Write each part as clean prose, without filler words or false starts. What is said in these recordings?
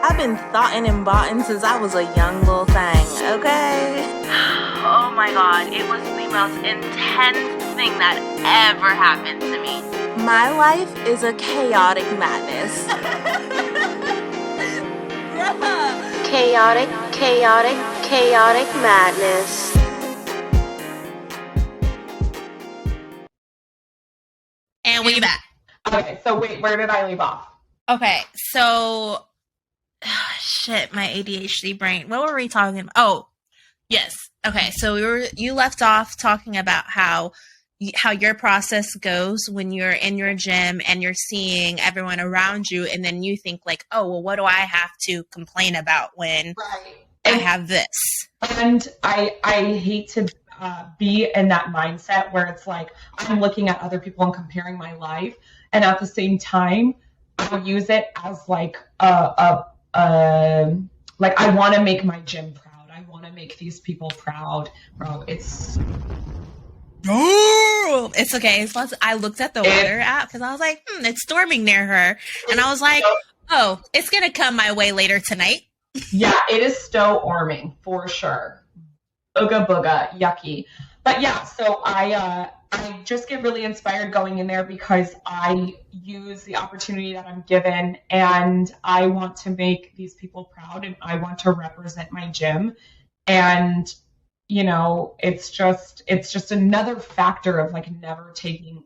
I've been thoughtin' and boughtin' since I was a young little thing, okay? Oh my god, it was the most intense thing that ever happened to me. My life is a chaotic madness. Chaotic madness. And we back. Okay, so wait, where did I leave off? Okay, so shit, my ADHD brain. What were we talking about? Oh, yes. Okay, so you left off talking about how your process goes when you're in your gym and you're seeing everyone around you, and then you think like, oh, well, what do I have to complain about when I have this? And I hate to be in that mindset where it's like I'm looking at other people and comparing my life, and at the same time, I'll use it as like like I want to make my gym proud. I want to make these people proud, bro. It's okay. I looked at the weather app because I was like, it's storming near her, and I was like, oh, it's gonna come my way later tonight. Yeah, it is storming for sure. Ooga booga, yucky. But yeah, so I just get really inspired going in there because I use the opportunity that I'm given, and I want to make these people proud, and I want to represent my gym. And you know, it's just another factor of like never taking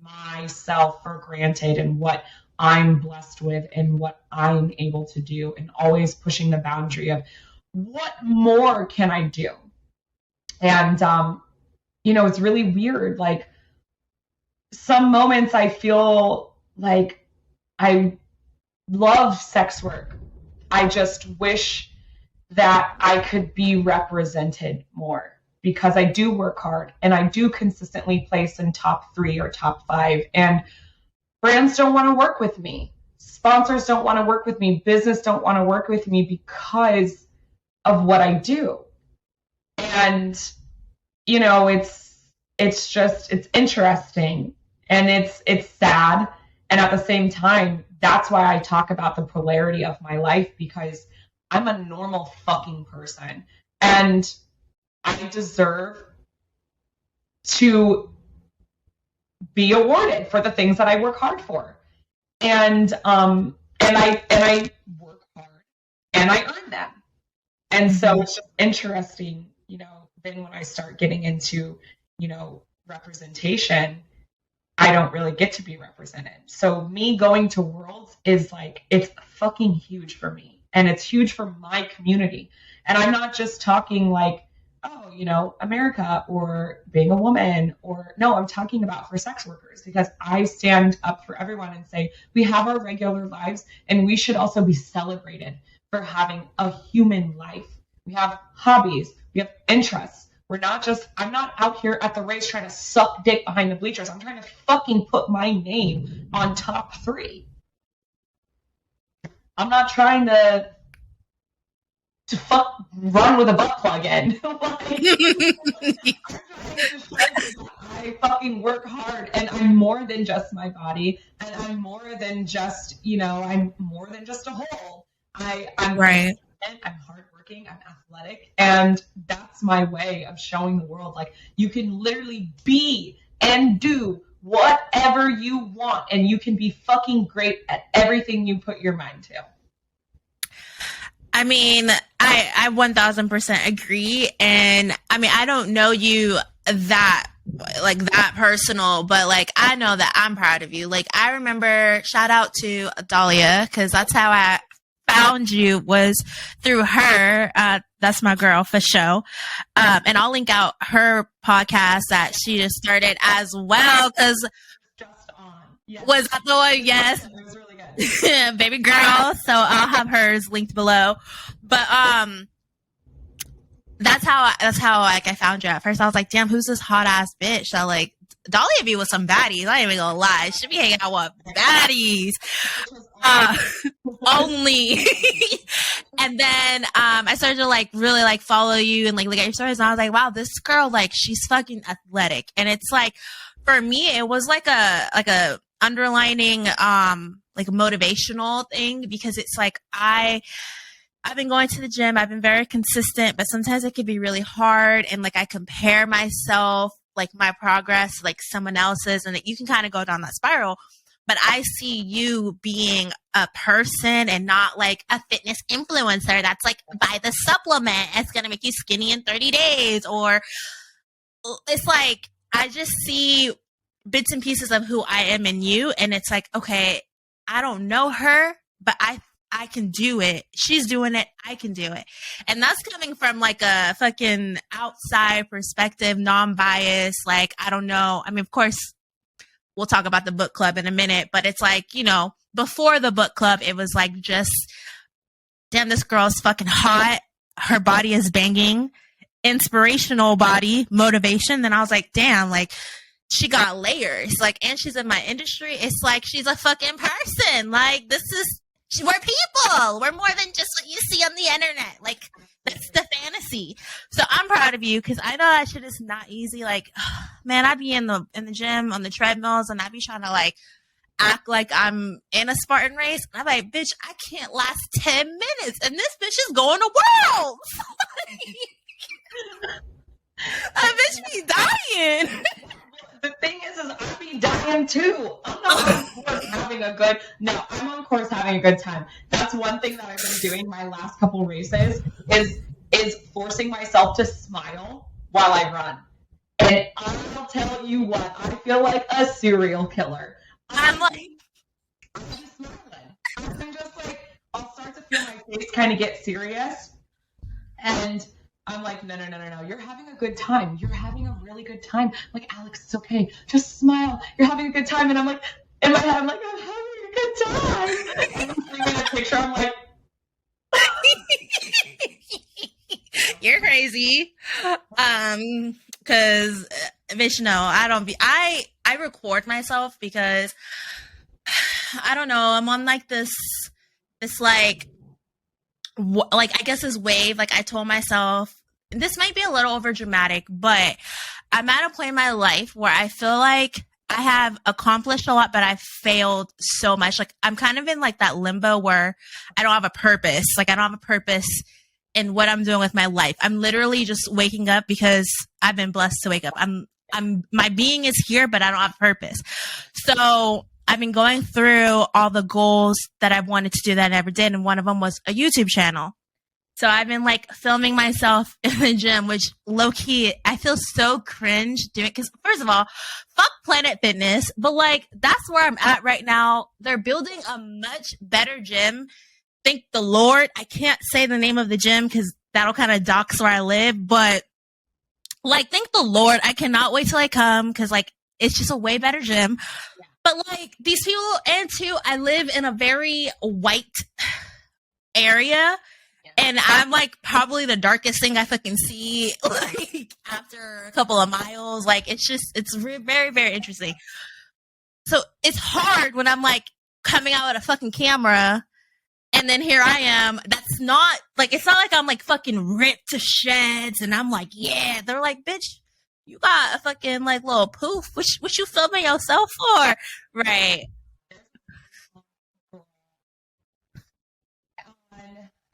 myself for granted and what I'm blessed with and what I'm able to do, and always pushing the boundary of what more can I do. And you know, it's really weird. Like some moments I feel like I love sex work. I just wish that I could be represented more, because I do work hard and I do consistently place in top 3 or top 5, and brands don't want to work with me. Sponsors don't want to work with me. Business don't want to work with me because of what I do. And, you know, it's interesting, and it's sad. And at the same time, that's why I talk about the polarity of my life, because I'm a normal fucking person, and I deserve to be awarded for the things that I work hard for. And I work hard and I earn them. And so it's just interesting, you know, then when I start getting into, you know, representation, I don't really get to be represented. So me going to Worlds is like, it's fucking huge for me. And it's huge for my community. And I'm not just talking like, oh, you know, America or being a woman, or no, I'm talking about for sex workers, because I stand up for everyone and say we have our regular lives and we should also be celebrated for having a human life. We have hobbies, we have interests. I'm not out here at the race trying to suck dick behind the bleachers. I'm trying to fucking put my name on top 3. I'm not trying to run with a butt plug in. I fucking work hard, and I'm more than just my body, and I'm more than just, you know, I'm more than just a hole. I'm right. I'm hardworking, I'm athletic, and that's my way of showing the world, like, you can literally be and do whatever you want, and you can be fucking great at everything you put your mind to. I mean, I 1000% agree. And I mean, I don't know you that personal, but like, I know that I'm proud of you. Like, I remember, shout out to Dahlia, because that's how I found you, was through her. That's my girl for show. And I'll link out her podcast that she just started as well, because Just on. Yes. Was that the one? Yes. It was really good. Baby girl. So I'll have hers linked below. But that's how like I found you at first. I was like, damn, who's this hot ass bitch that like Dahlia be with some baddies? I ain't even gonna lie. She be hanging out with baddies. Only. And then I started to like really like follow you and like look at your stories, and I was like, wow, this girl, like, she's fucking athletic. And it's like, for me, it was like a underlining like motivational thing, because it's like I've been going to the gym, I've been very consistent, but sometimes it can be really hard, and like I compare myself, like my progress, like someone else's, and that you can kind of go down that spiral. But I see you being a person and not like a fitness influencer that's like, buy the supplement, it's going to make you skinny in 30 days. Or it's like, I just see bits and pieces of who I am in you. And it's like, okay, I don't know her, but I can do it. She's doing it. I can do it. And that's coming from like a fucking outside perspective, non-biased. Like, I don't know. I mean, of course, we'll talk about the book club in a minute, but it's like, you know, before the book club, it was like just, damn, this girl's fucking hot. Her body is banging. Inspirational body, motivation. Then I was like, damn, like she got layers. Like, and she's in my industry. It's like she's a fucking person. Like, we're people. We're more than just what you see on the internet. Like, that's the fantasy. So I'm proud of you, because I know that shit is not easy. Like, man, I be in the gym on the treadmills, and I be trying to like act like I'm in a Spartan race. And I'm like, bitch, I can't last 10 minutes, and this bitch is going to worlds. That bitch be dying. The thing is I be dying too. I'm not on course having a good. No, I'm on course having a good time. That's one thing that I've been doing my last couple races is forcing myself to smile while I run. And I'll tell you what, I feel like a serial killer. I'm just smiling. I'm just like, I'll start to feel my face kind of get serious, and I'm like, no. You're having a good time. You're having a really good time. I'm like, Alex, it's okay. Just smile. You're having a good time. And I'm like, in my head, I'm like, I'm having a good time. And I'm taking a picture. I'm like, you're crazy. Because, bitch, no, I record myself because I don't know. I'm on like this like I guess this wave. Like, I told myself, this might be a little over dramatic, but I'm at a point in my life where I feel like I have accomplished a lot, but I've failed so much. Like, I'm kind of in like that limbo where I don't have a purpose. Like, I don't have a purpose in what I'm doing with my life. I'm literally just waking up because I've been blessed to wake up. My being is here, but I don't have a purpose. So I've been going through all the goals that I've wanted to do that I never did. And one of them was a YouTube channel. So I've been like filming myself in the gym, which low key, I feel so cringe doing it. Cause first of all, fuck Planet Fitness, but like, that's where I'm at right now. They're building a much better gym. Thank the Lord. I can't say the name of the gym cause that'll kind of dox where I live, but like, thank the Lord. I cannot wait till I come. Cause like, it's just a way better gym. Yeah. But like these people, and too, I live in a very white area. And I'm like probably the darkest thing I fucking see like after a couple of miles. Like, it's very, very interesting. So it's hard when I'm like coming out with a fucking camera and then here I am. That's not like, it's not like I'm like fucking ripped to shreds and I'm like, yeah. They're like, bitch, you got a fucking like little poof. What you filming yourself for? Right.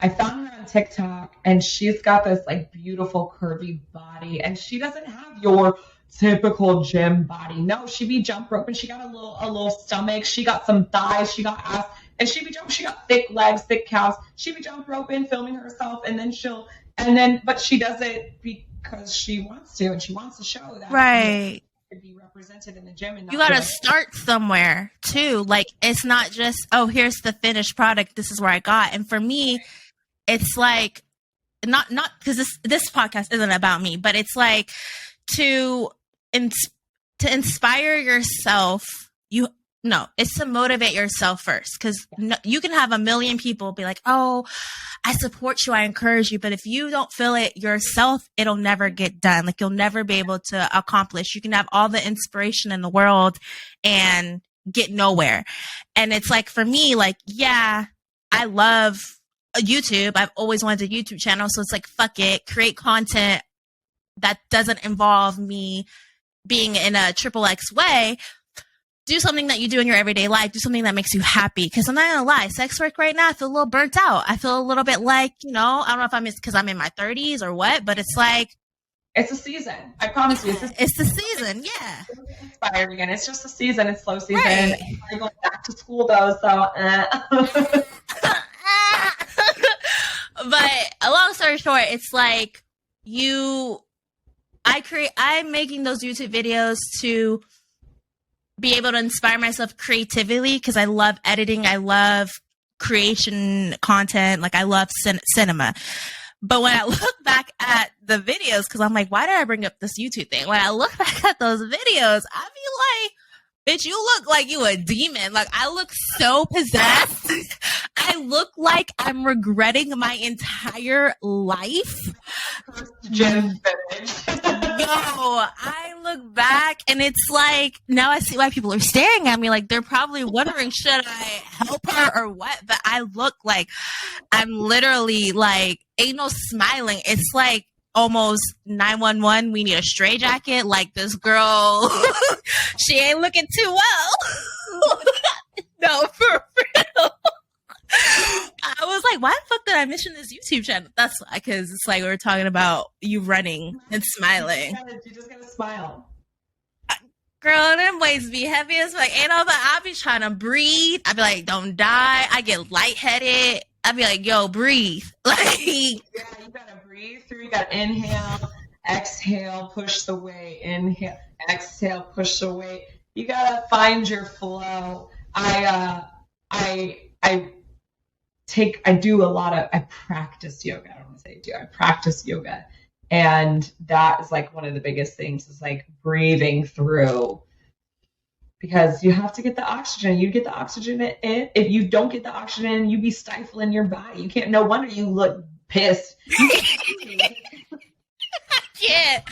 I found her on TikTok, and she's got this like beautiful curvy body, and she doesn't have your typical gym body. No, she be jump roping. She got a little stomach. She got some thighs. She got ass, and she got thick legs, thick calves. She be jump roping, filming herself, but she does it because she wants to, and she wants to show that right. To be represented in the gym. And you got to start somewhere too. Like, it's not just, oh, here's the finished product. This is where I got. And for me, it's like not because this podcast isn't about me, but it's like to inspire yourself. It's to motivate yourself first, because you can have a million people be like, oh, I support you, I encourage you, but if you don't feel it yourself, it'll never get done. Like, you'll never be able to accomplish. You can have all the inspiration in the world and get nowhere. And it's like, for me, like, yeah, I love YouTube. I've always wanted a YouTube channel. So it's like, fuck it, create content that doesn't involve me being in a XXX way. do something that you do in your everyday life. Do something that makes you happy. Because I'm not gonna lie, sex work right now, I feel a little burnt out. I feel a little bit like, you know, I don't know if I'm because I'm in my 30s or what, but it's like it's a season. I promise you, it's the season. Yeah, inspired again. It's just a season. It's slow season. Right. I'm going back to school though, so. But a long story short, it's like I'm making those YouTube videos to be able to inspire myself creatively because I love editing. I love creation content. Like I love cinema. But when I look back at the videos, because I'm like, why did I bring up this YouTube thing? When I look back at those videos, I be like, bitch, you look like you a demon. Like I look so possessed. I look like I'm regretting my entire life. Yo, I look back and it's like, now I see why people are staring at me. Like they're probably wondering, should I help her or what? But I look like I'm literally like, ain't no smiling. It's like almost 911. We need a stray jacket. Like this girl, she ain't looking too well. No, for real. I was like, why the fuck did I mention this YouTube channel? That's why, because it's like we were talking about you running and smiling. You just gotta smile. Girl, them weights be heavy as fuck. Ain't no, but I be trying to breathe. I be like, don't die. I get lightheaded. I be like, yo, breathe. Like, yeah, you gotta breathe through. You gotta inhale, exhale, push the weight. Inhale, exhale, push the weight. You gotta find your flow. I practice yoga. I don't want to say I do. I practice yoga. And that is like one of the biggest things is like breathing through because you have to get the oxygen. You get the oxygen in. If you don't get the oxygen in, you be stifling your body. You can't, no wonder you look pissed. I can't.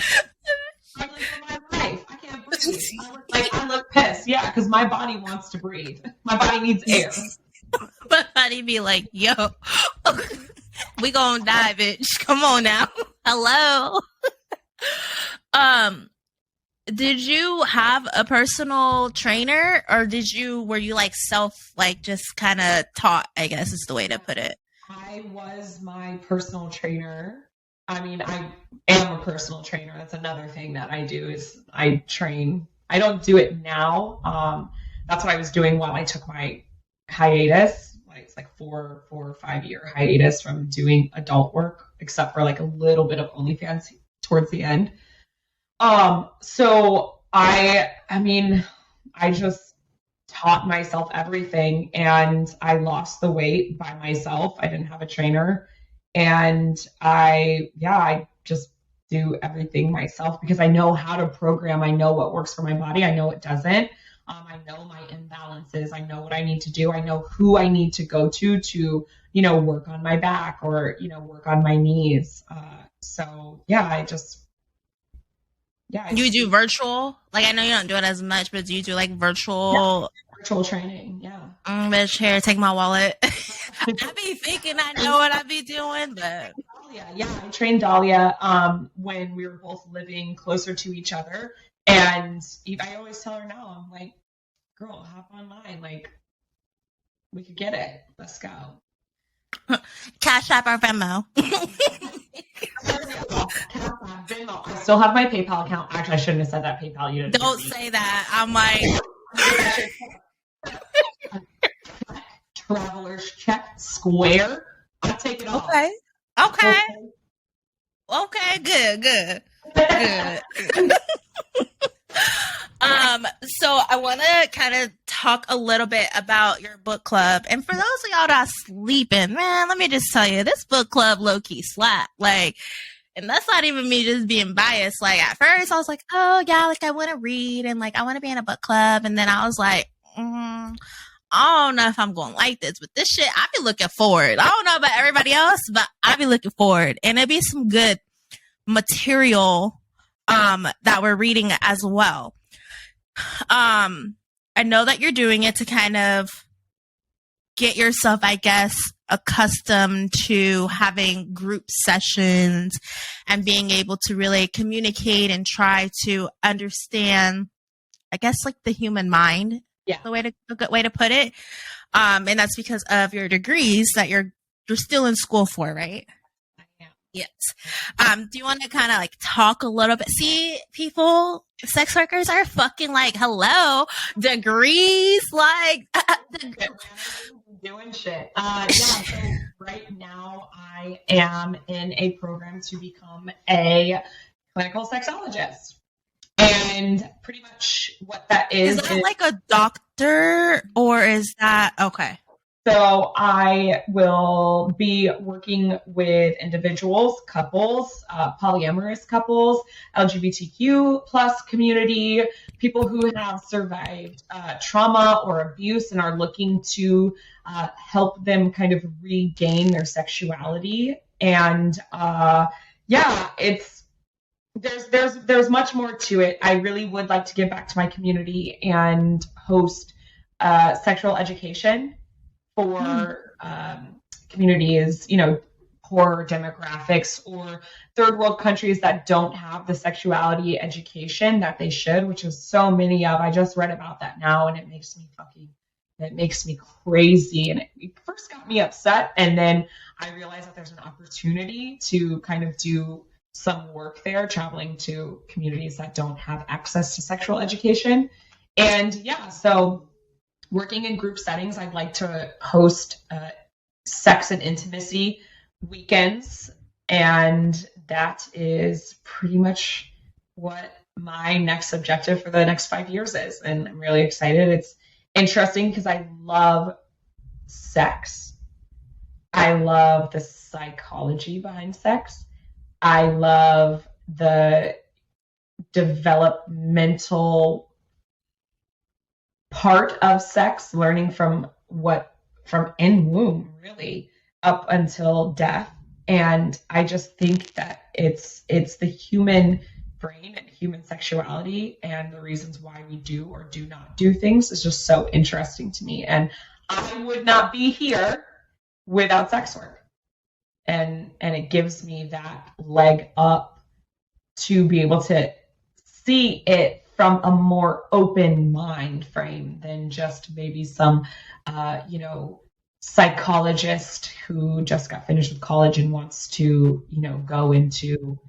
I'm like, for my life, I can't breathe. I look pissed. Yeah, because my body wants to breathe. My body needs air. My body be like, yo, we gonna die, bitch. Come on now. Hello. Did you have a personal trainer or were you like just kind of taught, I guess is the way to put it? I was my personal trainer. I mean, I am a personal trainer. That's another thing that I do is I train. I don't do it now. That's what I was doing while I took my hiatus. It's like 4 or 5 year hiatus from doing adult work, except for like a little bit of OnlyFans towards the end. So I just taught myself everything and I lost the weight by myself. I didn't have a trainer and I just do everything myself because I know how to program. I know what works for my body. I know what doesn't. I know my imbalances. I know what I need to do. I know who I need to go to, work on my back or, work on my knees. You do virtual? Like, I know you don't do it as much, but do you do like virtual? Yeah, virtual training. Yeah. Bitch, here, take my wallet. I be thinking I know what I be doing, but. Yeah, I trained Dahlia when we were both living closer to each other. And I always tell her now, I'm like, girl, hop online. Like, we could get it. Let's go. Cash App or Venmo. I still have my PayPal account. Actually, I shouldn't have said that. PayPal. You don't say that. I'm like... Traveler's check, Square. I'll take it off. Okay, good. So I want to kind of talk a little bit about your book club. And for those of y'all that are sleeping, man, let me just tell you, this book club low-key slap. Like, and that's not even me just being biased. Like, at first I was like, oh yeah, like I want to read and like I want to be in a book club. And then I was like, I don't know if I'm going to like this, but this shit, I be looking forward. I don't know about everybody else, but I be looking forward. And it'd be some good material that we're reading as well. I know that you're doing it to kind of get yourself, I guess, accustomed to having group sessions and being able to really communicate and try to understand, I guess, like the human mind Yeah. A good way to put it. And that's because of your degrees that you're still in school for, right? Yeah. Yes. Do you want to kind of like talk a little bit? See, people, sex workers are fucking like, hello, degrees, like doing shit. So right now I am in a program to become a clinical sexologist. And pretty much what that is that like a doctor, or is that okay? So I will be working with individuals, couples, polyamorous couples, LGBTQ plus community, people who have survived trauma or abuse and are looking to help them kind of regain their sexuality. And there's much more to it. I really would like to give back to my community and host sexual education for communities, poor demographics or third world countries that don't have the sexuality education that they should, which is so many of. I just read about that now, and it makes me crazy. And it first got me upset, and then I realized that there's an opportunity to kind of do some work there, traveling to communities that don't have access to sexual education. And so working in group settings, I'd like to host sex and intimacy weekends. And that is pretty much what my next objective for the next 5 years is. And I'm really excited. It's interesting because I love sex. I love the psychology behind sex. I love the developmental part of sex, learning from in womb, really, up until death. And I just think that it's the human brain and human sexuality and the reasons why we do or do not do things is just so interesting to me. And I would not be here without sex work. And it gives me that leg up to be able to see it from a more open mind frame than just maybe some, psychologist who just got finished with college and wants to, go into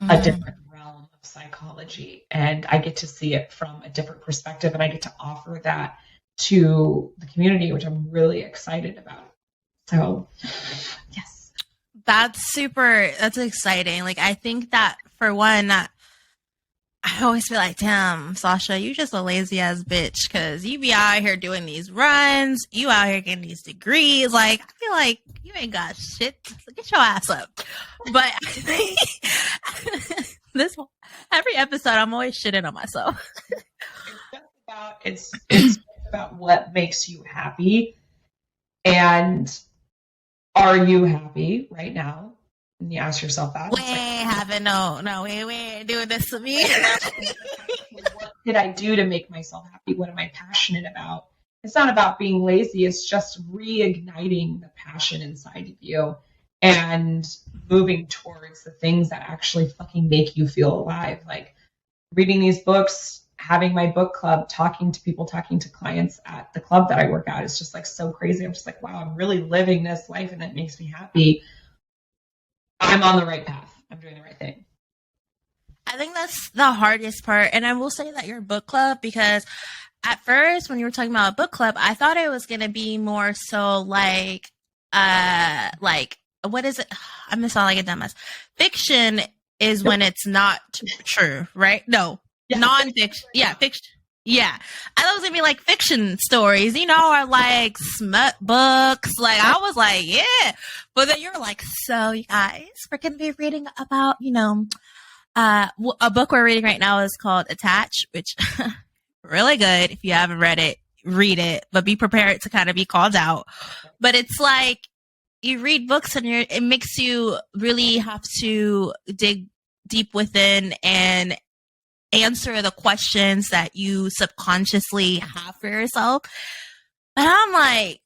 a different realm of psychology. And I get to see it from a different perspective, and I get to offer that to the community, which I'm really excited about. So, yes. That's exciting. Like, I think that for one, I always feel like, damn, Sasha, you just a lazy ass bitch, because you be out here doing these runs, you out here getting these degrees. Like, I feel like you ain't got shit. So get your ass up. But I think every episode, I'm always shitting on myself. It's just about what makes you happy, and are you happy right now? And you ask yourself that. We ain't doing this to me. What did I do to make myself happy? What am I passionate about? It's not about being lazy. It's just reigniting the passion inside of you and moving towards the things that actually fucking make you feel alive. Like reading these books, having my book club, talking to people, talking to clients at the club that I work at. It's just like so crazy. I'm just like, wow, I'm really living this life, and it makes me happy. I'm on the right path. I'm doing the right thing. I think that's the hardest part. And I will say that your book club, because at first when you were talking about a book club, I thought it was going to be more so like, what is it? I'm going to sound like a dumbass. Fiction is when it's not true, right? No, non-fiction. Yeah, fiction. Yeah. I thought it was going to be like fiction stories, or like smut books. Like, I was like, yeah. But then you're like, so you guys, we're going to be reading about, a book we're reading right now is called Attach, which really good. If you haven't read it, read it, but be prepared to kind of be called out. But it's like you read books and it makes you really have to dig deep within and answer the questions that you subconsciously have for yourself. And I'm like,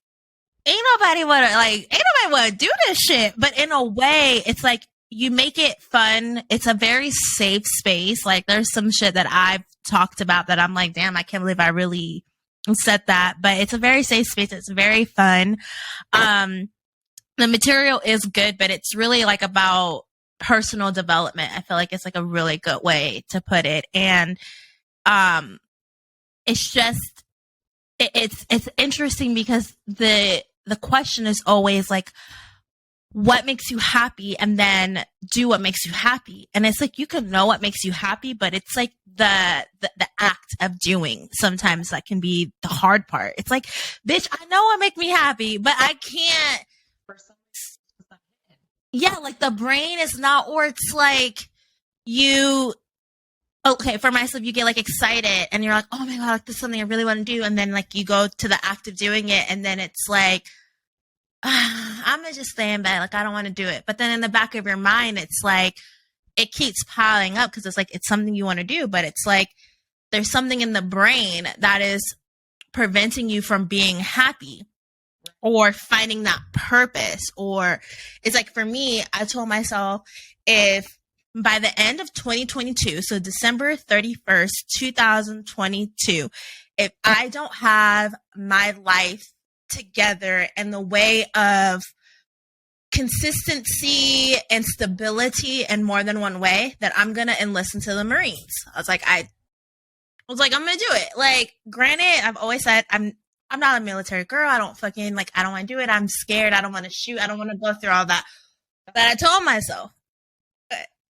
ain't nobody want to do this shit. But in a way, it's like you make it fun. It's a very safe space. Like there's some shit that I've talked about that I'm like, damn, I can't believe I really said that, but it's a very safe space. It's very fun. The material is good, but it's really like about personal development. I feel like it's like a really good way to put it. And it's just it's interesting because the question is always like, what makes you happy, and then do what makes you happy. And it's like, you can know what makes you happy, but it's like the act of doing sometimes that can be the hard part. It's like, bitch, I know what makes me happy, but I can't. Yeah, like the brain is not, or it's like okay, for myself, you get like excited and you're like, oh my God, like, this is something I really want to do. And then like you go to the act of doing it, and then it's like, I'm gonna just stay in bed. Like, I don't want to do it. But then in the back of your mind, it's like, it keeps piling up because it's like, it's something you want to do, but it's like, there's something in the brain that is preventing you from being happy or finding that purpose. Or it's like, for me, I told myself, if by the end of 2022, so December 31st, 2022, if I don't have my life together in the way of consistency and stability in more than one way, that I'm gonna enlist into the Marines. I was like, I'm gonna do it. Like, granted, I've always said I'm not a military girl. I don't want to do it. I'm scared. I don't want to shoot. I don't want to go through all that. But I told myself,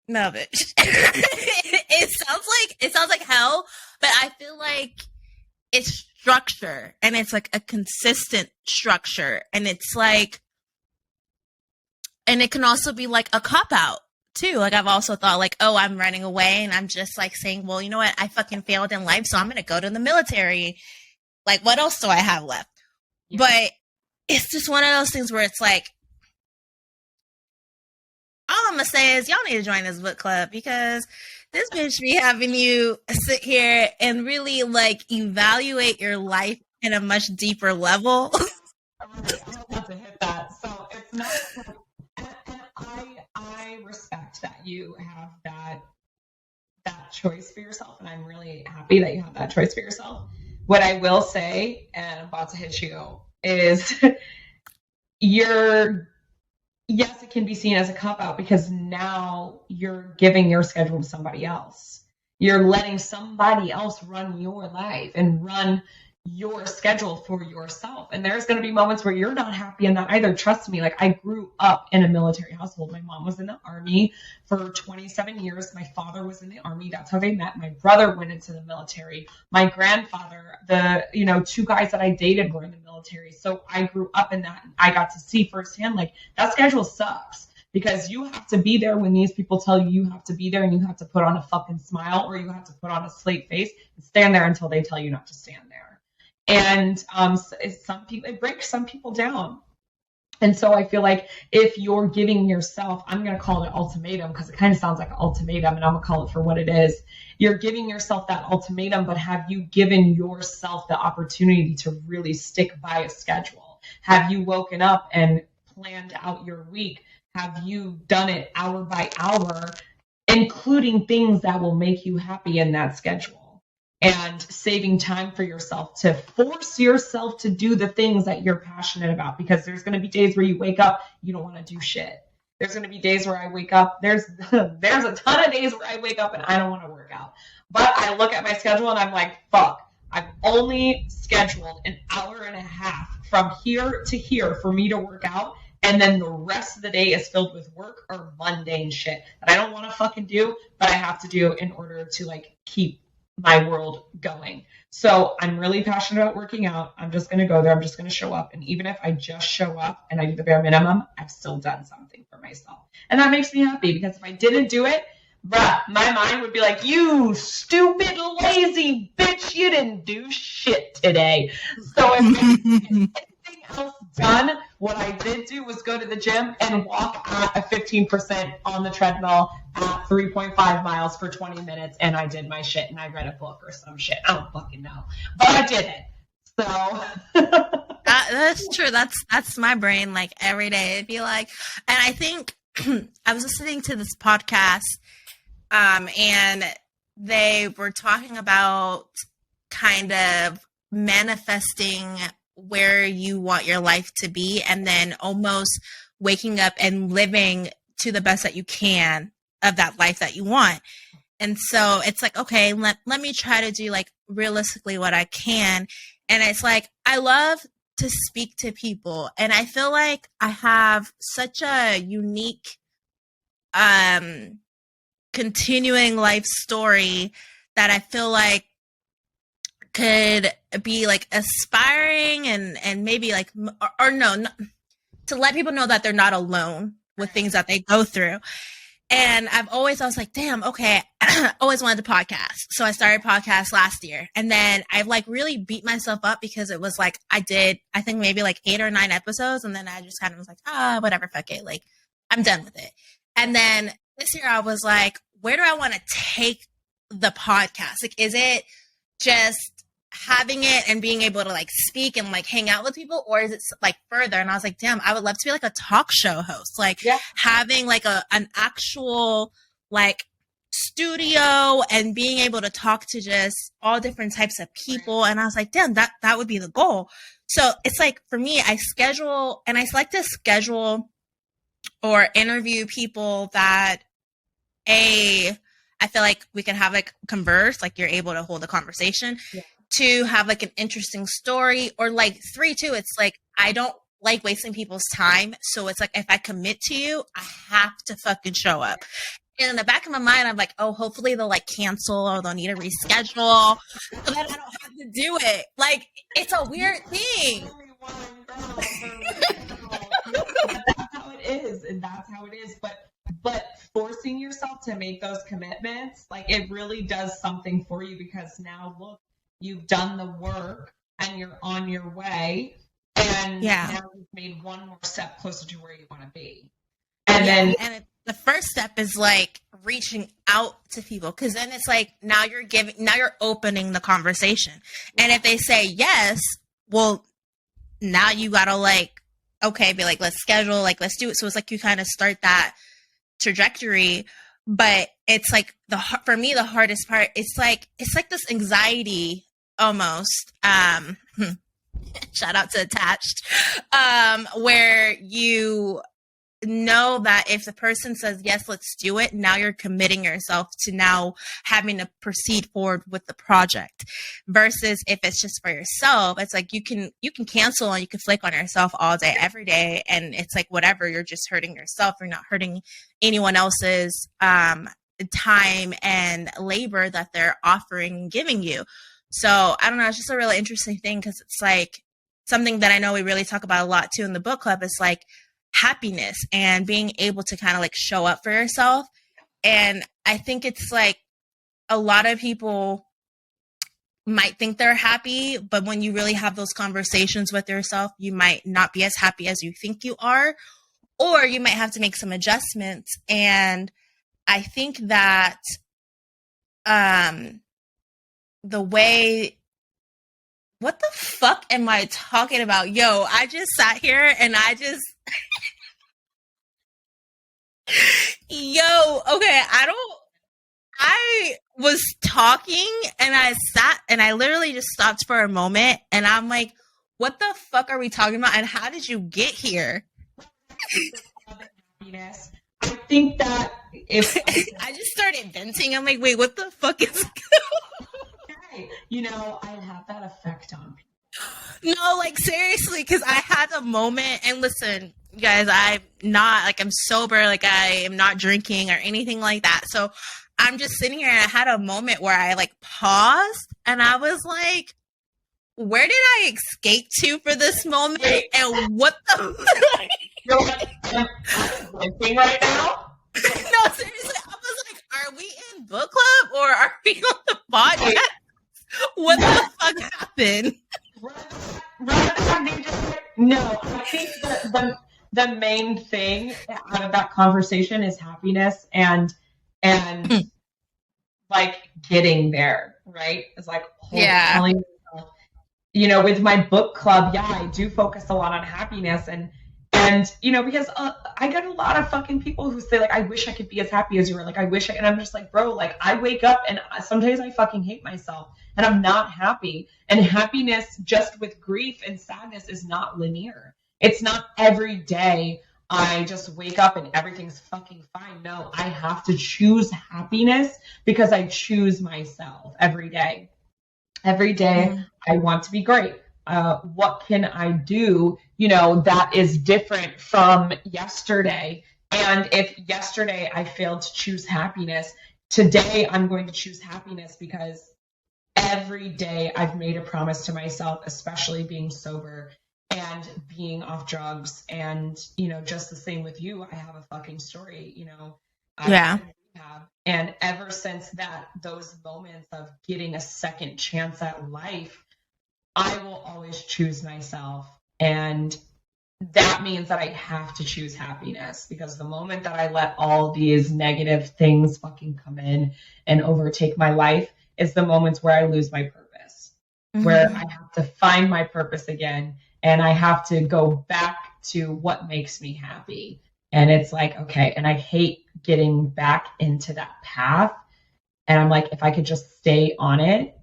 no, bitch. it sounds like hell, but I feel like it's structure, and it's like a consistent structure, and it's like, and it can also be like a cop out too. Like, I've also thought like, oh, I'm running away, and I'm just like saying, well, you know what? I fucking failed in life, so I'm going to go to the military. Like, what else do I have left? Yeah. But it's just one of those things where it's like, all I'm going to say is, y'all need to join this book club, because this bitch be having you sit here and really like evaluate your life in a much deeper level. I'm about to hit that. So it's not, and I respect that you have that choice for yourself, and I'm really happy that you have that choice for yourself. What I will say, and I'm about to hit you, is yes, it can be seen as a cop-out, because now you're giving your schedule to somebody else. You're letting somebody else run your life and run your schedule for yourself. And there's going to be moments where you're not happy in that either. Trust me, like, I grew up in a military household. My mom was in the Army for 27 years. My father was in the Army. That's how they met. My brother went into the military. My grandfather, the two guys that I dated were in the military. So I grew up in that, and I got to see firsthand, like, that schedule sucks, because you have to be there when these people tell you you have to be there, and you have to put on a fucking smile, or you have to put on a slate face and stand there until they tell you not to stand there. And it breaks some people down. And so I feel like if you're giving yourself, I'm going to call it ultimatum, because it kind of sounds like an ultimatum, and I'm going to call it for what it is. You're giving yourself that ultimatum, but have you given yourself the opportunity to really stick by a schedule? Have you woken up and planned out your week? Have you done it hour by hour, including things that will make you happy in that schedule? And saving time for yourself to force yourself to do the things that you're passionate about, because there's going to be days where you wake up, you don't want to do shit. There's going to be days where I wake up. There's a ton of days where I wake up and I don't want to work out. But I look at my schedule and I'm like, fuck, I've only scheduled an hour and a half from here to here for me to work out. And then the rest of the day is filled with work or mundane shit that I don't want to fucking do, but I have to do in order to like keep my world going. So I'm really passionate about working out. I'm just going to go there. I'm just going to show up. And even if I just show up and I do the bare minimum, I've still done something for myself. And that makes me happy, because if I didn't do it, bruh, my mind would be like, you stupid, lazy bitch, you didn't do shit today. So if anything else done, what I did do was go to the gym and walk at a 15% on the treadmill at 3.5 miles for 20 minutes, and I did my shit, and I read a book or some shit. I don't fucking know, but I did it. So that's true. That's my brain. Like, every day it'd be like, and I think I was listening to this podcast, and they were talking about kind of manifesting where you want your life to be, and then almost waking up and living to the best that you can of that life that you want. And so it's like, okay, let me try to do like realistically what I can. And it's like, I love to speak to people, and I feel like I have such a unique continuing life story that I feel like could be like aspiring and maybe like, or no, not, to let people know that they're not alone with things that they go through. And I was like, damn, okay, I always wanted to podcast. So I started podcast last year. And then I've like really beat myself up because it was like, I think maybe like 8 or 9 episodes. And then I just kind of was like, whatever, fuck it. Like, I'm done with it. And then this year I was like, where do I want to take the podcast? Like, is it just having it and being able to like speak and like hang out with people, or is it like further? And I was like, damn, I would love to be like a talk show host, like having like an actual like studio and being able to talk to just all different types of people. And I was like, damn, that would be the goal. So it's like, for me, I like to schedule or interview people that I feel like we can have like converse, like you're able to hold a conversation. To have like an interesting story, or like 3 too. It's like, I don't like wasting people's time. So it's like, if I commit to you, I have to fucking show up. And in the back of my mind, I'm like, oh, hopefully they'll like cancel or they'll need to reschedule. So then I don't have to do it. Like, it's a weird thing. That's how it is. And that's how it is. But forcing yourself to make those commitments, like, it really does something for you, because now look, you've done the work and you're on your way, and now you've made one more step closer to where you want to be. And the first step is like reaching out to people, because then it's like, now you're opening the conversation. And if they say yes, well, now you gotta like, okay, be like, let's schedule, like, let's do it. So it's like you kind of start that trajectory. But it's like for me, the hardest part, it's like this anxiety almost, shout out to Attached, where you know that if the person says, yes, let's do it, now you're committing yourself to now having to proceed forward with the project, versus if it's just for yourself, it's like you can cancel and you can flake on yourself all day, every day. And it's like, whatever, you're just hurting yourself. You're not hurting anyone else's, time and labor that they're offering and giving you. So I don't know. It's just a really interesting thing, because it's like something that I know we really talk about a lot too in the book club. Is like happiness and being able to kind of like show up for yourself. And I think it's like a lot of people might think they're happy, but when you really have those conversations with yourself, you might not be as happy as you think you are, or you might have to make some adjustments. And I think that the way, what the fuck am I talking about? Yo, I just sat here and I just, okay, I was talking and I sat and I literally just stopped for a moment and I'm like, what the fuck are we talking about? And how did you get here? I think that if I just started venting, I'm like, wait, what the fuck is I have that effect on people. No, like seriously, because I had a moment, and listen, you guys, I'm not like, I'm sober, like I am not drinking or anything like that. So I'm just sitting here and I had a moment where I like paused and I was like, where did I escape to for this moment? And what the You're like, I'm venting right now? No, seriously, I was like, are we in book club or are we on the podcast? What the fuck happened? No, I think the main thing out of that conversation is happiness and like getting there, right? It's like telling yourself, with my book club, I do focus a lot on happiness and because I get a lot of fucking people who say like, I wish I could be as happy as you were. Like, and I'm just like, bro, like I wake up and sometimes I fucking hate myself. and I'm not happy. And happiness just with grief and sadness is not linear. It's not every day I just wake up and everything's fucking fine. No, I have to choose happiness because I choose myself every day. Every day I want to be great. What can I do, that is different from yesterday? And if yesterday I failed to choose happiness, today I'm going to choose happiness because every day I've made a promise to myself, especially being sober and being off drugs. And, just the same with you. I have a fucking story, Yeah. And ever since those moments of getting a second chance at life, I will always choose myself. And that means that I have to choose happiness, because the moment that I let all these negative things fucking come in and overtake my life is the moments where I lose my purpose, where I have to find my purpose again. And I have to go back to what makes me happy. And it's like, okay. And I hate getting back into that path. And I'm like, if I could just stay on it,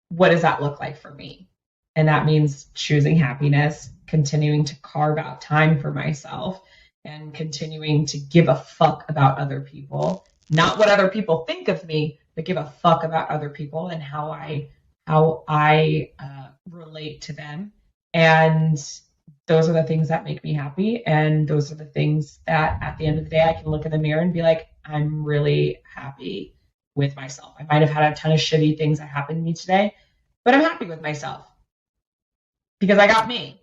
what does that look like for me? And that means choosing happiness, continuing to carve out time for myself, and continuing to give a fuck about other people. Not what other people think of me, but give a fuck about other people and how I relate to them. And those are the things that make me happy. And those are the things that at the end of the day, I can look in the mirror and be like, I'm really happy with myself. I might have had a ton of shitty things that happened to me today, but I'm happy with myself because I got me.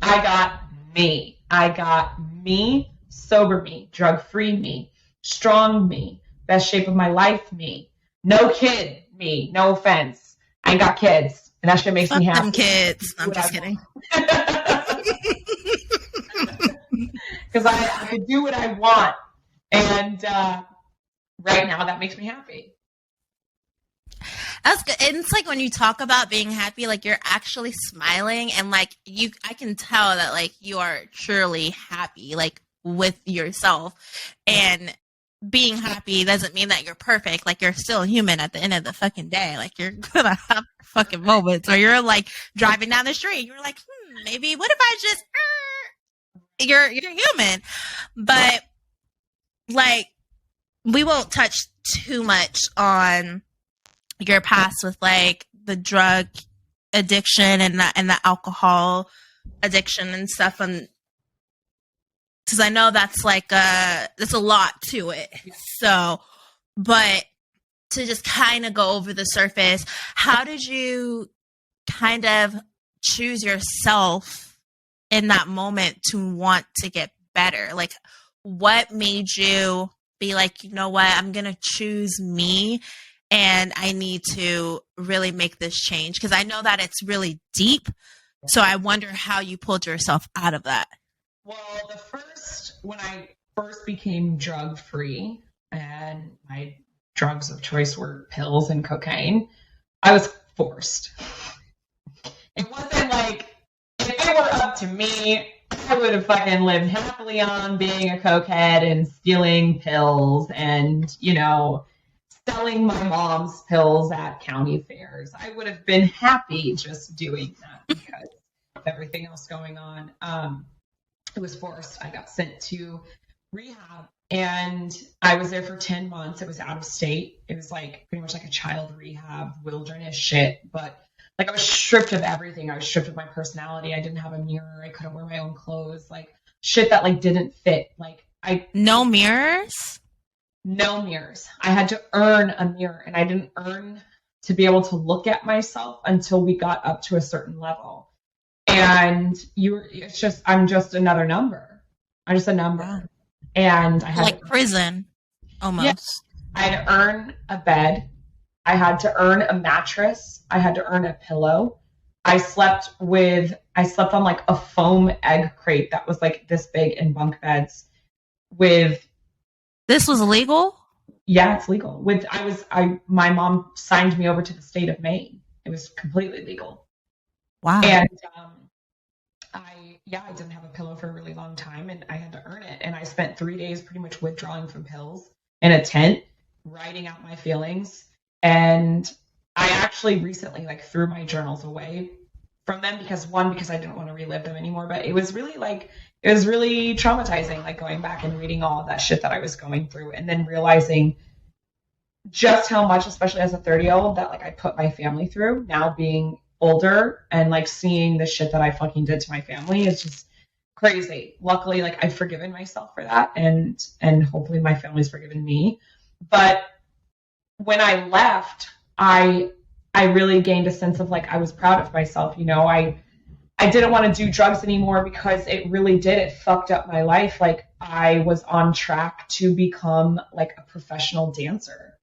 I got me. I got me, sober me, drug-free me, strong me, best shape of my life me, no kid me, no offense. I ain't got kids. And that shit makes me happy. Them kids. I'm just kidding. Because I could do what I want. And right now, that makes me happy. That's good. And it's like when you talk about being happy, like you're actually smiling, and like I can tell that like you are truly happy, like with yourself. And being happy doesn't mean that you're perfect. Like you're still human at the end of the fucking day. Like you're gonna have fucking moments where you're like driving down the street. You're like, maybe what if I just, you're human. But like, we won't touch too much on your past with like the drug addiction and the alcohol addiction and stuff. And because I know that's like there's a lot to it. So, but to just kind of go over the surface, how did you kind of choose yourself in that moment to want to get better? Like, what made you be like, you know what, I'm going to choose me and I need to really make this change? Because I know that it's really deep. So I wonder how you pulled yourself out of that. Well, when I first became drug free and my drugs of choice were pills and cocaine, I was forced. It wasn't like, if it were up to me, I would have fucking lived happily on being a cokehead and stealing pills and, selling my mom's pills at county fairs. I would have been happy just doing that because of everything else going on. It was forced. I got sent to rehab and I was there for 10 months. It was out of state. It was like pretty much like a child rehab, wilderness shit. But like I was stripped of everything. I was stripped of my personality. I didn't have a mirror. I couldn't wear my own clothes. Like shit that like didn't fit. No mirrors? No mirrors. I had to earn a mirror, and I didn't earn to be able to look at myself until we got up to a certain level. And I'm just another number. I'm just a number. Wow. And I had like prison almost. Yeah, I had to earn a bed. I had to earn a mattress. I had to earn a pillow. I slept on like a foam egg crate that was like this big in bunk beds with. This was legal? Yeah, it's legal. My mom signed me over to the state of Maine. It was completely legal. Wow. And I didn't have a pillow for a really long time, and I had to earn it. And I spent 3 days pretty much withdrawing from pills in a tent, writing out my feelings. And I actually recently like threw my journals away from them because I didn't want to relive them anymore, but it was really traumatizing, like going back and reading all of that shit that I was going through and then realizing just how much, especially as a 30-year-old, that like I put my family through now being older and like seeing the shit that I fucking did to my family is just crazy. Luckily, like I've forgiven myself for that and hopefully my family's forgiven me. But when I left, I really gained a sense of like I was proud of myself. You know, I didn't want to do drugs anymore because it really did. It fucked up my life. Like I was on track to become like a professional dancer.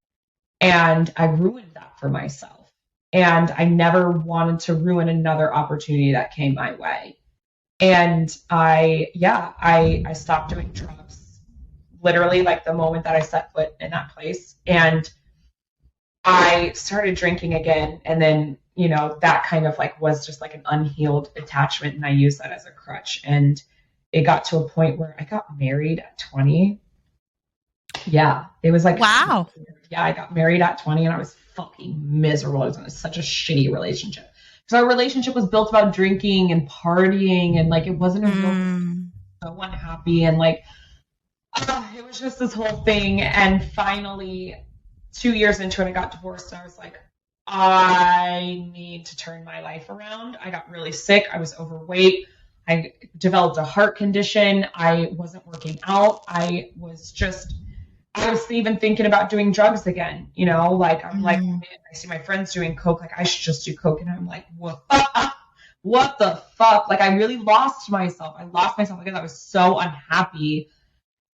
And I ruined that for myself. And I never wanted to ruin another opportunity that came my way. And I stopped doing drugs literally like the moment that I set foot in that place. And I started drinking again. And then, you know, that kind of like was just like an unhealed attachment. And I used that as a crutch. And it got to a point where I got married at 20. Yeah, it was like, wow. Yeah, I got married at 20 and I was fucking miserable. I was in such a shitty relationship. So our relationship was built about drinking and partying and like it wasn't a real so unhappy and like it was just this whole thing. And finally 2 years into it, I got divorced and I was like, I need to turn my life around. I got really sick. I was overweight. I developed a heart condition. I wasn't working out. I was even thinking about doing drugs again, you know, like I'm like, I see my friends doing coke, like I should just do coke. And I'm like, what the fuck? Like I really lost myself. I lost myself because I was so unhappy.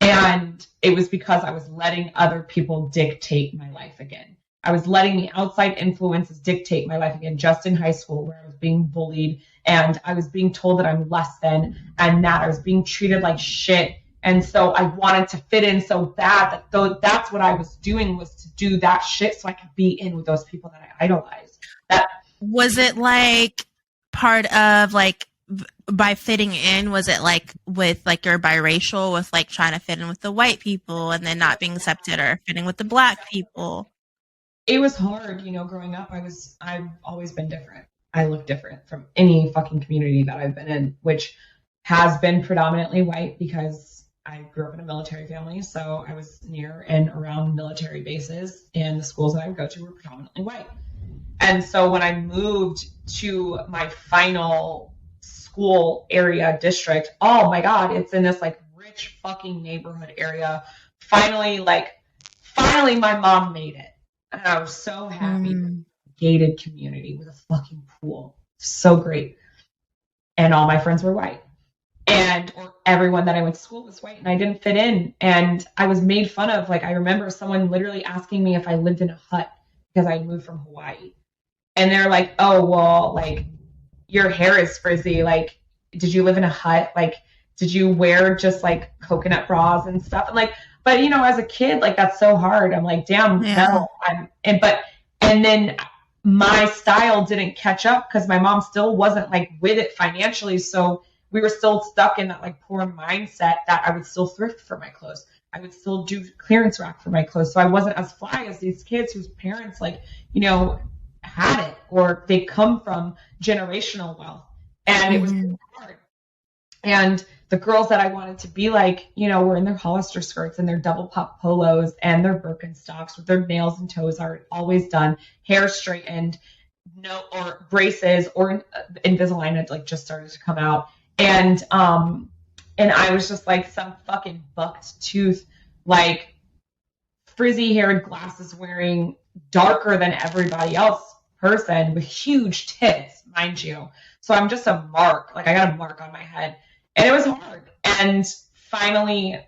And it was because I was letting other people dictate my life again. I was letting the outside influences dictate my life again, just in high school where I was being bullied and I was being told that I'm less than and that I was being treated like shit. And so I wanted to fit in so bad that though that's what I was doing was to do that shit so I could be in with those people that I idolized. That was it like part of like by fitting in, was it like with like you're biracial with like trying to fit in with the white people and then not being accepted or fitting with the black people? It was hard, you know, growing up. I've always been different. I look different from any fucking community that I've been in, which has been predominantly white because I grew up in a military family, so I was near and around military bases, and the schools that I would go to were predominantly white. And so when I moved to my final school area district, oh my God, it's in this like rich fucking neighborhood area. Finally my mom made it. And I was so happy. Gated community with a fucking pool. So great. And all my friends were white. Or everyone that I went to school was white and I didn't fit in. And I was made fun of. Like, I remember someone literally asking me if I lived in a hut because I moved from Hawaii. And they're like, oh, well, like, your hair is frizzy. Like, did you live in a hut? Like, did you wear just like coconut bras and stuff? And like, but you know, as a kid, like that's so hard. I'm like, damn, no. And then my style didn't catch up because my mom still wasn't like with it financially. So we were still stuck in that like poor mindset that I would still thrift for my clothes. I would still do clearance rack for my clothes. So I wasn't as fly as these kids whose parents like, you know, had it or they come from generational wealth. And it was hard. And the girls that I wanted to be like, you know, were in their Hollister skirts and their double pop polos and their Birkenstocks with their nails and toes are always done, hair straightened, or braces or Invisalign had like just started to come out. And I was just like some fucking bucked tooth, like frizzy haired glasses wearing darker than everybody else person with huge tits, mind you. So I'm just a mark, like I got a mark on my head. And it was hard. And finally,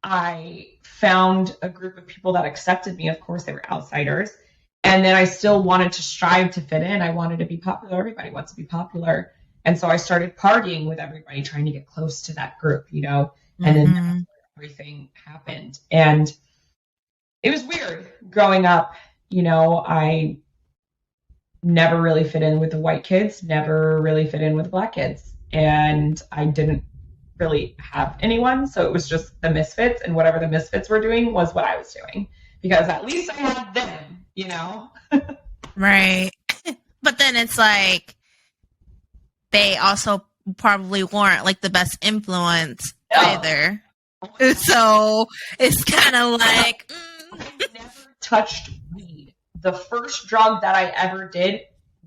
I found a group of people that accepted me. Of course, they were outsiders. And then I still wanted to strive to fit in. I wanted to be popular. Everybody wants to be popular. And so I started partying with everybody, trying to get close to that group, you know. And then everything happened. And it was weird growing up. You know, I never really fit in with the white kids, never really fit in with the black kids. And I didn't really have anyone. So it was just the misfits, and whatever the misfits were doing was what I was doing because at least I had them, you know? Right. But then it's like they also probably weren't like the best influence either. So it's kind of like I never touched weed. The first drug that I ever did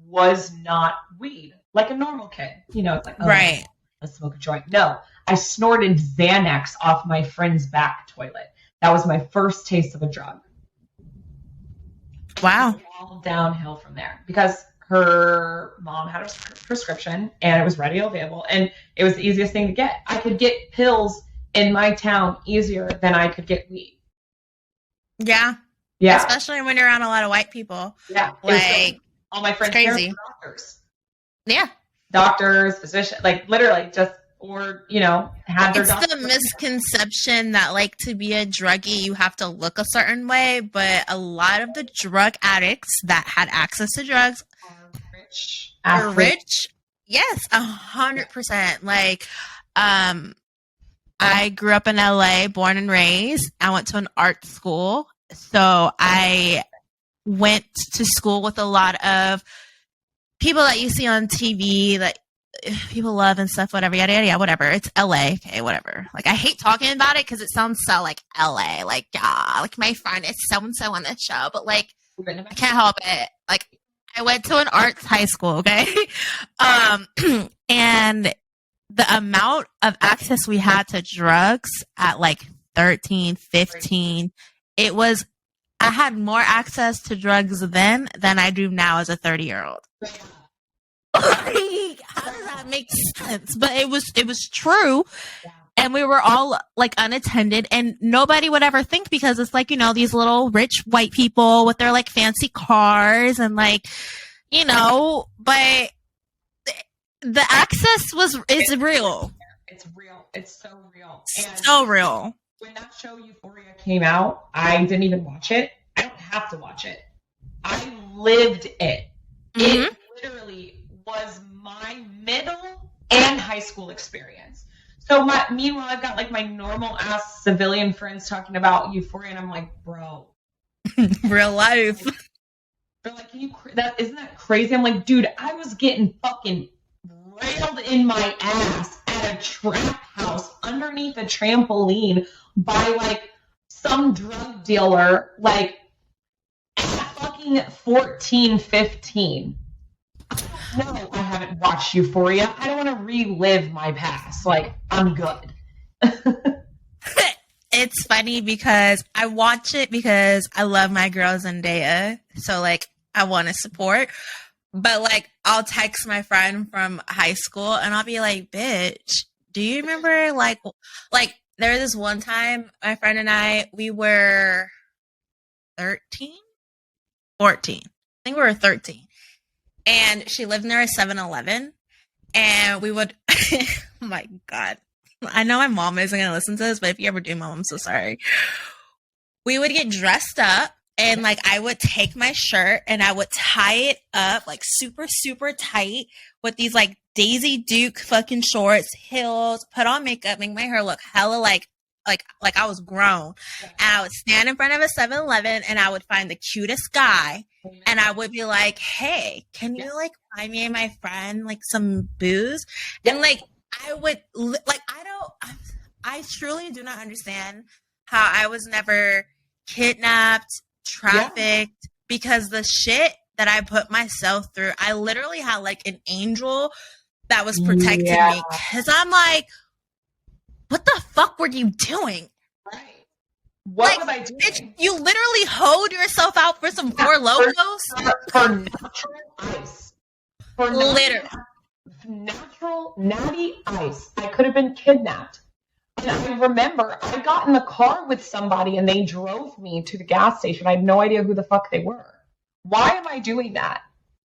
was not weed, like a normal kid. You know, it's like, oh, right. let's smoke a joint. No, I snorted Xanax off my friend's back toilet. That was my first taste of a drug. Wow. All downhill from there because her mom had a prescription and it was readily available and it was the easiest thing to get. I could get pills in my town easier than I could get weed. Yeah. Yeah. Especially when you're around a lot of white people. Yeah. Like, all my friends crazy. were doctors. Yeah. Doctors, physicians, like literally just, or, you know, had their It's the misconception that like to be a druggie, you have to look a certain way. But a lot of the drug addicts that had access to drugs are rich. Yes, 100%. Like, I grew up in LA, born and raised. I went to an art school. So I went to school with a lot of people that you see on TV that people love and stuff, whatever, yada, yada, yada, whatever. It's LA. Okay, whatever. Like, I hate talking about it because it sounds so like LA. Like, like my friend is so-and-so on this show. But like, I can't help it. Like, I went to an arts high school, okay? And the amount of access we had to drugs at like 13, 15, it was, I had more access to drugs then than I do now as a 30-year-old. Like, how does that make sense? But it was true. And we were all like unattended and nobody would ever think because it's like, you know, these little rich white people with their like fancy cars and like, you know, but the access is real. It's real. It's so real. And so real. When that show Euphoria came out, I didn't even watch it. I don't have to watch it. I lived it. Mm-hmm. It literally was my middle and high school experience. So meanwhile, I've got like my normal ass civilian friends talking about Euphoria, and I'm like, bro, real life. They're like, isn't that crazy? I'm like, dude, I was getting fucking railed in my ass at a trap house underneath a trampoline by like some drug dealer, like at fucking 14, 15. No, I haven't watched Euphoria. I don't want to relive my past. Like, I'm good. It's funny because I watch it because I love my girl Zendaya. So, like, I want to support. But, like, I'll text my friend from high school and I'll be like, bitch, do you remember, like, there was this one time my friend and I, we were 13? 14. I think we were 13. And she lived near a 7-Eleven. And we would, oh my God. I know my mom isn't going to listen to this, but if you ever do, Mom, I'm so sorry. We would get dressed up and like I would take my shirt and I would tie it up like super, super tight with these like Daisy Duke fucking shorts, heels, put on makeup, make my hair look hella like I was grown. And I would stand in front of a 7-Eleven and I would find the cutest guy and I would be like, hey, can you like buy me and my friend like some booze? And like I would like I truly do not understand how I was never kidnapped, trafficked, because the shit that I put myself through, I literally had like an angel that was protecting me. Because I'm like, what the fuck were you doing? Right. What was I doing? Bitch, you literally hoed yourself out for some Four Locos? For natural ice. For literally. Natural natty ice. I could have been kidnapped. And I remember I got in the car with somebody and they drove me to the gas station. I had no idea who the fuck they were. Why am I doing that?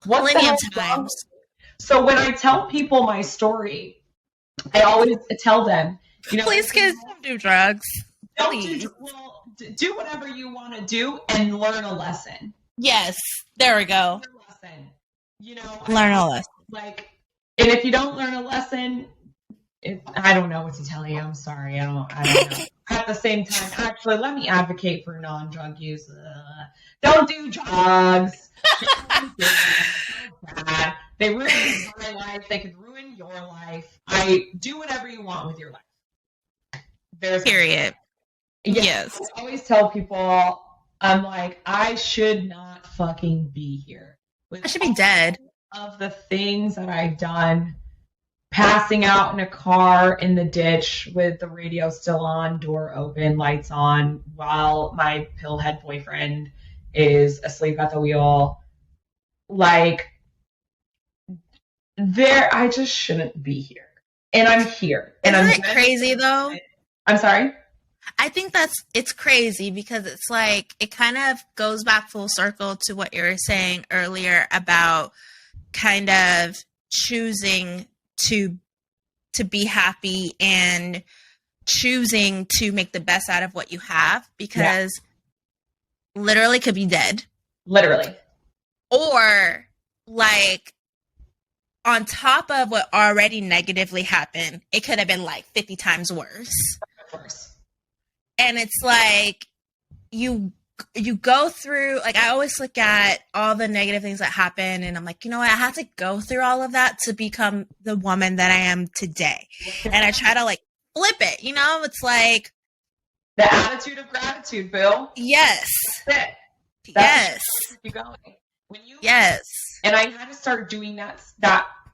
Plenty of times. So when I tell people my story, I always tell them, you know, please, kids, don't do drugs. Do whatever you want to do and learn a lesson. Yes, there we go. Learn a lesson. You know, learn a lesson. Like, and if you don't learn a lesson, I don't know what to tell you. I'm sorry. I don't know. at the same time, actually, let me advocate for non-drug use. Don't do drugs. Bad. They ruin my life. They could ruin your life. Do whatever you want with your life. Period. Yes. I always tell people, I'm like, I should not fucking be here. I should be dead. Of the things that I've done, passing out in a car in the ditch with the radio still on, door open, lights on, while my pillhead boyfriend is asleep at the wheel. Like, I just shouldn't be here. And I'm here. And Isn't it crazy though? I'm sorry? I think it's crazy because it's like, it kind of goes back full circle to what you were saying earlier about kind of choosing to be happy and choosing to make the best out of what you have, because literally could be dead. Literally. Or like on top of what already negatively happened, it could have been like 50 times worse. Of course. And it's like you go through, like, I always look at all the negative things that happen and I'm like, you know what, I have to go through all of that to become the woman that I am today. And I try to like flip it, you know, it's like the attitude of gratitude, Bill. Yes. That's it. Yes. Keep going. Yes. And I had to start doing that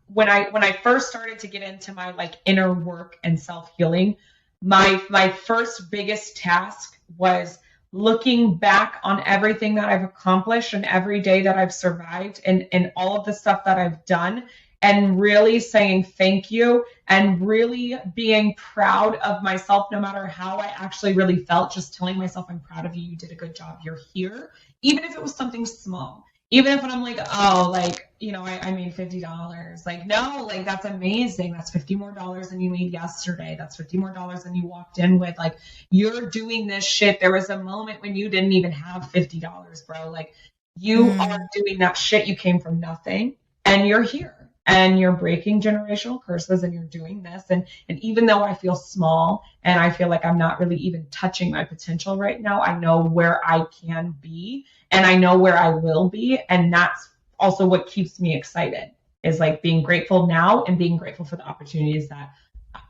when I first started to get into my like inner work and self-healing. My first biggest task was looking back on everything that I've accomplished and every day that I've survived and all of the stuff that I've done, and really saying thank you and really being proud of myself, no matter how I actually really felt, just telling myself, I'm proud of you. You did a good job. You're here. Even if it was something small. Even if I'm like, oh, like, you know, I made $50. Like, no, like, that's amazing. That's $50 more than you made yesterday. That's $50 more than you walked in with. Like, you're doing this shit. There was a moment when you didn't even have $50, bro. Like, you are doing that shit. You came from nothing and you're here and you're breaking generational curses and you're doing this. And even though I feel small and I feel like I'm not really even touching my potential right now, I know where I can be. And I know where I will be. And that's also what keeps me excited, is like being grateful now and being grateful for the opportunities that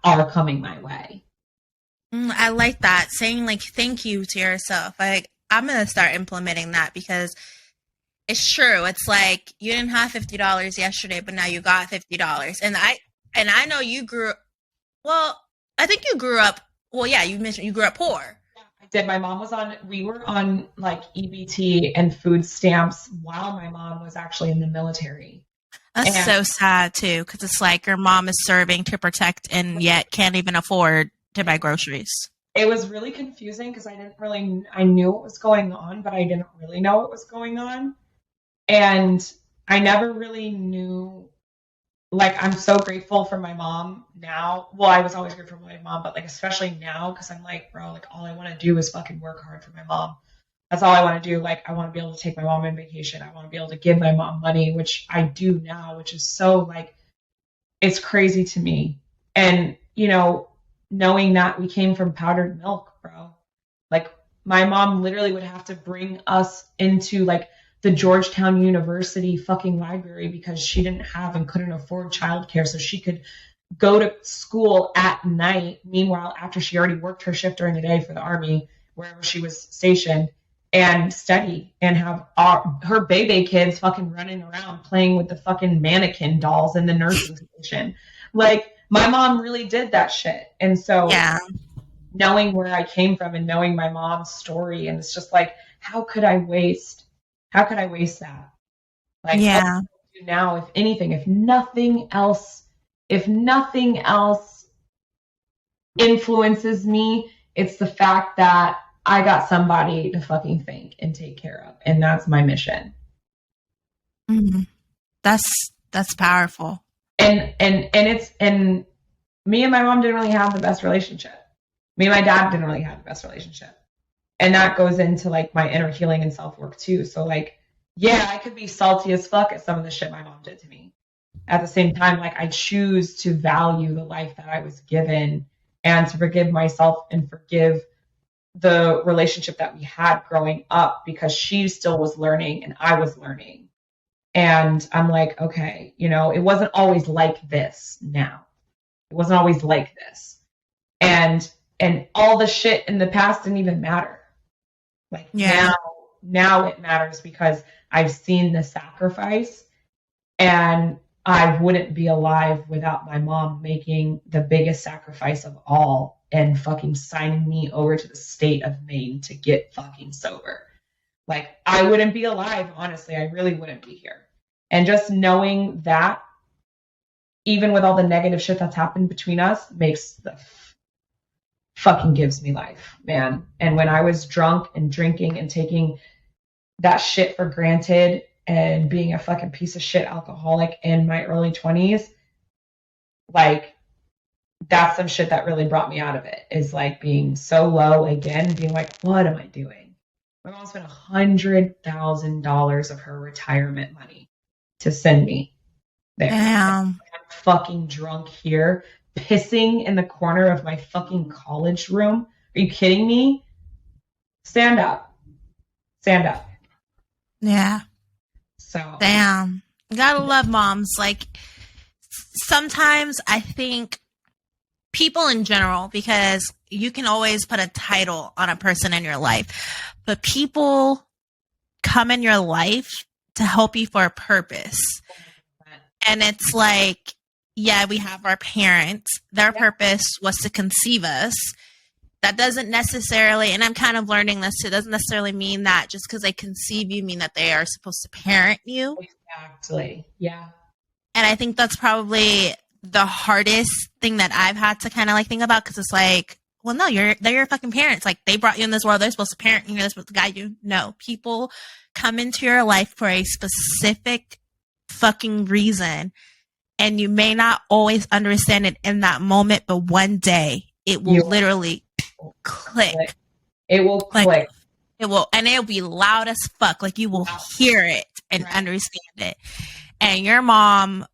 are coming my way. I like that. Saying like, thank you to yourself. Like, I'm going to start implementing that because it's true. It's like you didn't have $50 yesterday, but now you got $50. And I know you I think you grew up, you mentioned you grew up poor. Did. We were on like EBT and food stamps while my mom was actually in the military. That's so sad too, because it's like your mom is serving to protect and yet can't even afford to buy groceries. It was really confusing because I knew what was going on, but I didn't really know what was going on. And I never really knew. Like, I'm so grateful for my mom now. Well, I was always grateful for my mom, but like, especially now, because I'm like, bro, like, all I want to do is fucking work hard for my mom. That's all I want to do. Like, I want to be able to take my mom on vacation. I want to be able to give my mom money, which I do now, which is so like, it's crazy to me. And, you know, knowing that we came from powdered milk, bro, like my mom literally would have to bring us into like the Georgetown University fucking library because she didn't have and couldn't afford childcare, so she could go to school at night. Meanwhile, after she already worked her shift during the day for the Army, wherever she was stationed, and study and have her baby kids fucking running around playing with the fucking mannequin dolls in the nursing station. Like, my mom really did that shit. And so knowing where I came from and knowing my mom's story, and it's just like, how could I waste that? Like, what can I do now, if anything, if nothing else influences me, it's the fact that I got somebody to fucking thank and take care of. And that's my mission. Mm-hmm. That's powerful. And me and my mom didn't really have the best relationship. Me and my dad didn't really have the best relationship. And that goes into like my inner healing and self-work too. So like, yeah, I could be salty as fuck at some of the shit my mom did to me. At the same time, like, I choose to value the life that I was given and to forgive myself and forgive the relationship that we had growing up, because she still was learning and I was learning. And I'm like, okay, you know, it wasn't always like this now. It wasn't always like this. And all the shit in the past didn't even matter. Like now it matters because I've seen the sacrifice, and I wouldn't be alive without my mom making the biggest sacrifice of all and fucking signing me over to the state of Maine to get fucking sober. Like, I wouldn't be alive, honestly. I really wouldn't be here. And just knowing that, even with all the negative shit that's happened between us, makes the fucking gives me life, man. And when I was drunk and drinking and taking that shit for granted and being a fucking piece of shit alcoholic in my early 20s, like, that's some shit that really brought me out of it, is like being so low again, being like, what am I doing? My mom spent $100,000 of her retirement money to send me there. Damn. I'm fucking drunk here, pissing in the corner of my fucking college room. Are you kidding me? Stand up. Stand up. Yeah. So damn. You gotta love moms. Like, sometimes I think people in general, because you can always put a title on a person in your life, but people come in your life to help you for a purpose. And it's like, yeah, we have our parents. Their purpose was to conceive us. That doesn't necessarily, and I'm kind of learning this too, doesn't necessarily mean that just because they conceive you mean that they are supposed to parent you. Exactly. Yeah. And I think that's probably the hardest thing that I've had to kind of like think about, because it's like, well, no, they're your fucking parents. Like, they brought you in this world. They're supposed to parent you. They're supposed to guide you. No, people come into your life for a specific fucking reason. And you may not always understand it in that moment, but one day it will literally click. It will click. Like, it will, and it'll be loud as fuck. Like, you will hear it and understand it. And your mom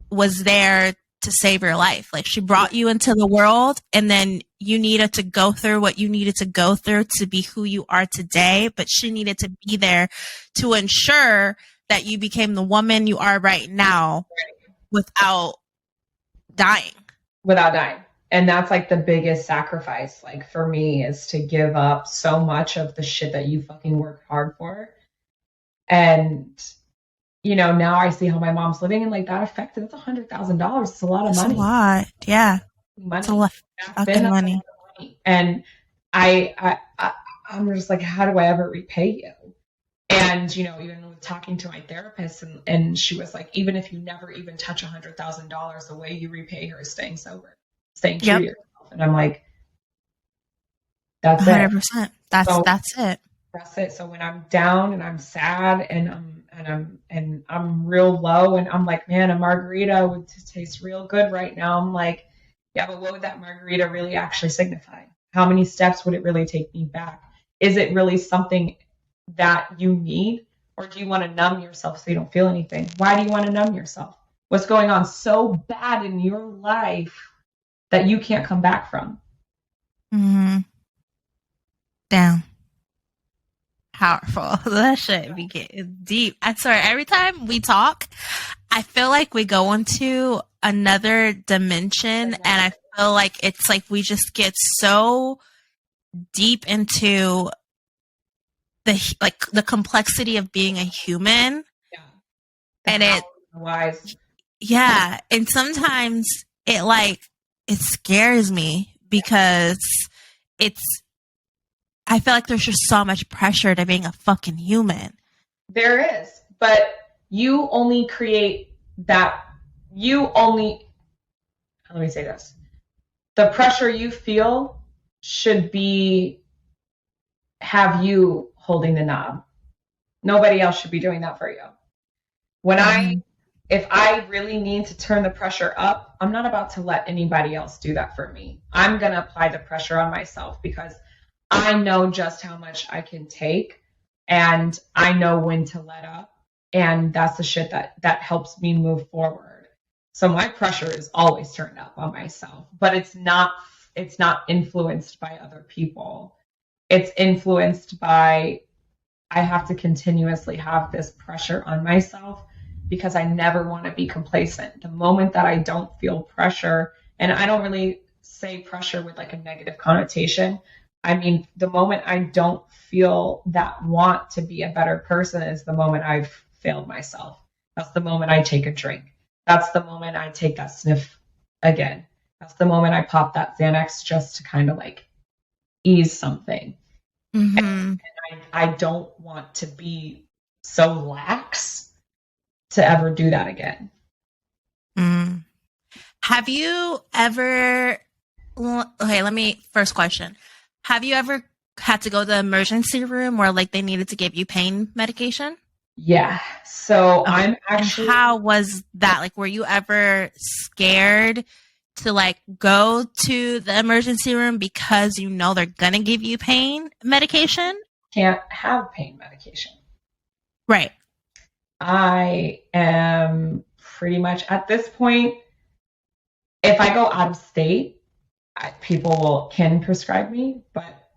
was there to save your life. Like, she brought you into the world, and then you needed to go through what you needed to go through to be who you are today. But she needed to be there to ensure that you became the woman you are right now without dying. And that's like the biggest sacrifice, like, for me, is to give up so much of the shit that you fucking worked hard for. And, you know, now I see how my mom's living, and like, that affected, it's $100,000. It's a lot of money. It's a lot. Yeah. It's a lot of fucking money. And I'm just like, how do I ever repay you? And, you know, even with talking to my therapist, and she was like, even if you never even touch $100,000, the way you repay her is staying sober, staying true to yourself. And I'm like, that's 100%. it. That's it. That's it. So when I'm down and I'm sad and I'm real low, and I'm like, man, a margarita would taste real good right now. I'm like, yeah, but what would that margarita really actually signify? How many steps would it really take me back? Is it really something that you need, or do you want to numb yourself so you don't feel anything? Why do you want to numb yourself? What's going on so bad in your life that you can't come back from? Mm-hmm. Damn. Powerful. That shit be getting deep. I swear, every time we talk, I feel like we go into another dimension, and I feel like it's like we just get so deep into the complexity of being a human. Yeah. And and sometimes it scares me, because I feel like there's just so much pressure to being a fucking human. There is, but you only create that. Let me say this. The pressure you feel should have you holding the knob. Nobody else should be doing that for you. If I really need to turn the pressure up, I'm not about to let anybody else do that for me. I'm going to apply the pressure on myself, because I know just how much I can take, and I know when to let up. And that's the shit that helps me move forward. So my pressure is always turned up on myself, but it's not influenced by other people. it's influenced by, I have to continuously have this pressure on myself because I never want to be complacent. The moment that I don't feel pressure, and I don't really say pressure with like a negative connotation. I mean, the moment I don't feel that want to be a better person is the moment I've failed myself. That's the moment I take a drink. That's the moment I take that sniff again. That's the moment I pop that Xanax just to kind of like ease something. And I don't want to be so lax to ever do that again. Have you ever, first question. Have you ever had to go to the emergency room where like they needed to give you pain medication? Yeah. So I'm actually. And how was that? Like, were you ever scared to like go to the emergency room because you know they're gonna give you pain medication? Can't have pain medication. Right. I am pretty much at this point, if I go out of state, people can prescribe me, but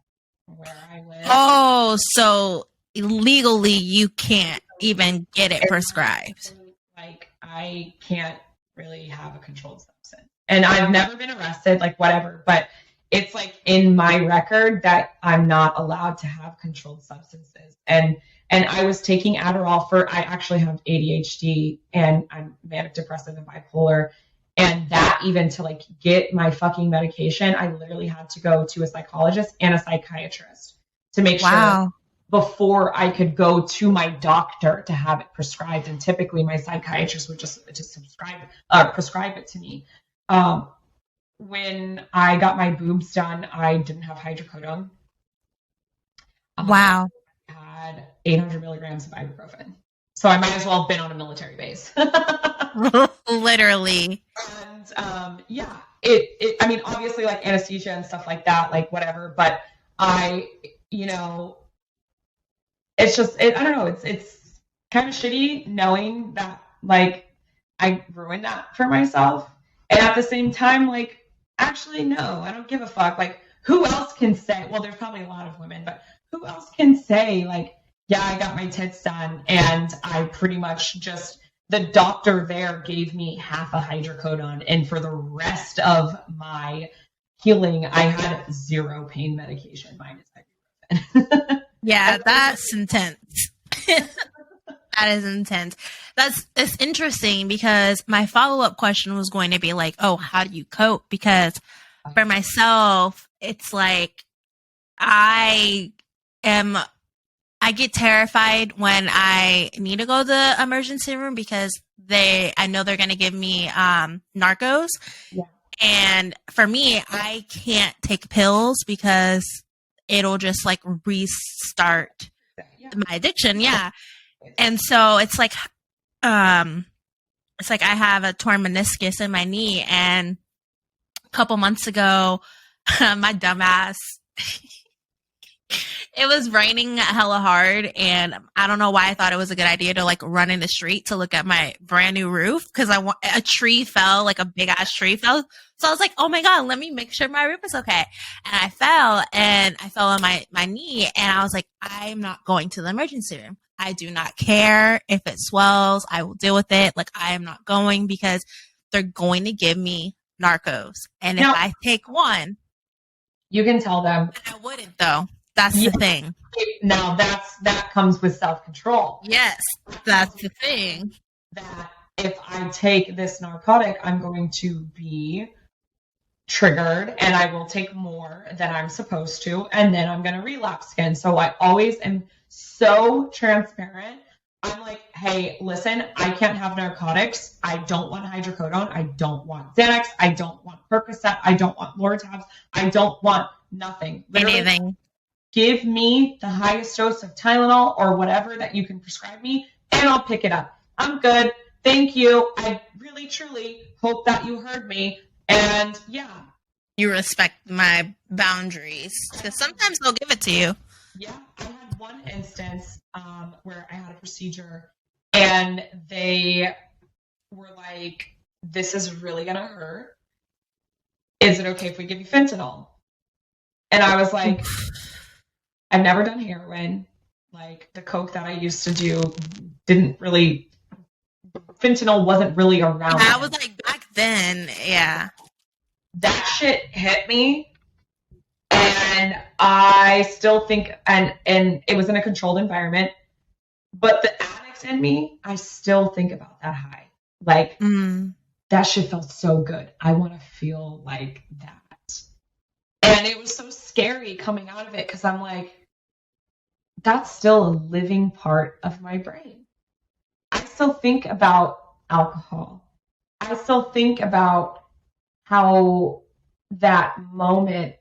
where I live. Oh, so legally you can't even get it prescribed. Like I can't really have a controlled substance. And I've never been arrested, like whatever, but it's like in my record that I'm not allowed to have controlled substances. And I was taking Adderall I actually have ADHD and I'm manic depressive and bipolar. And that even to like get my fucking medication, I literally had to go to a psychologist and a psychiatrist to make sure before I could go to my doctor to have it prescribed. And typically my psychiatrist would just prescribe it to me. When I got my boobs done, I didn't have hydrocodone. Wow. I had 800 milligrams of ibuprofen. So I might as well have been on a military base. Literally. And I mean, obviously like anesthesia and stuff like that, like whatever. But it's just, I don't know. It's kind of shitty knowing that like I ruined that for myself. And at the same time, like, actually, no, I don't give a fuck. Like, who else can say, well, there's probably a lot of women, but who else can say like, yeah, I got my tits done and I pretty much just, the doctor there gave me half a hydrocodone. And for the rest of my healing, I had zero pain medication minus ibuprofen. Yeah, that's intense. That is intense. It's interesting because my follow-up question was going to be like, oh, how do you cope? Because for myself, it's like I get terrified when I need to go to the emergency room because I know they're going to give me narcos. Yeah. And for me, I can't take pills because it'll just like restart my addiction. Yeah. And so it's like I have a torn meniscus in my knee, and a couple months ago, my dumbass, it was raining hella hard, and I don't know why I thought it was a good idea to like run in the street to look at my brand new roof because a tree fell, like a big ass tree fell. So I was like, oh my God, let me make sure my roof is okay. And I fell on my knee, and I was like, I'm not going to the emergency room. I do not care if it swells. I will deal with it. Like, I am not going because they're going to give me narcos. And if I take one, you can tell them. I wouldn't though. That's the thing. Now that comes with self-control. Yes, that's the thing. That if I take this narcotic, I'm going to be triggered and I will take more than I'm supposed to, and then I'm going to relapse again. So I always am so transparent. I'm like, hey, listen, I can't have narcotics. I don't want hydrocodone. I don't want Xanax. I don't want Percocet. I don't want Lortabs. I don't want nothing. Literally, anything. Give me the highest dose of Tylenol or whatever that you can prescribe me, and I'll pick it up. I'm good. Thank you. I really, truly hope that you heard me. And yeah. You respect my boundaries because sometimes they'll give it to you. Yeah. I had one instance where I had a procedure and they were like, this is really going to hurt. Is it okay if we give you fentanyl? And I was like, I've never done heroin. Like the coke that I used to do didn't really, fentanyl wasn't really around. That was like back then. Yeah. That shit hit me. And I still think, and it was in a controlled environment, but the addict in me, I still think about that high. Like, that shit felt so good. I want to feel like that. And it was so scary coming out of it because I'm like, that's still a living part of my brain. I still think about alcohol. I still think about how that moment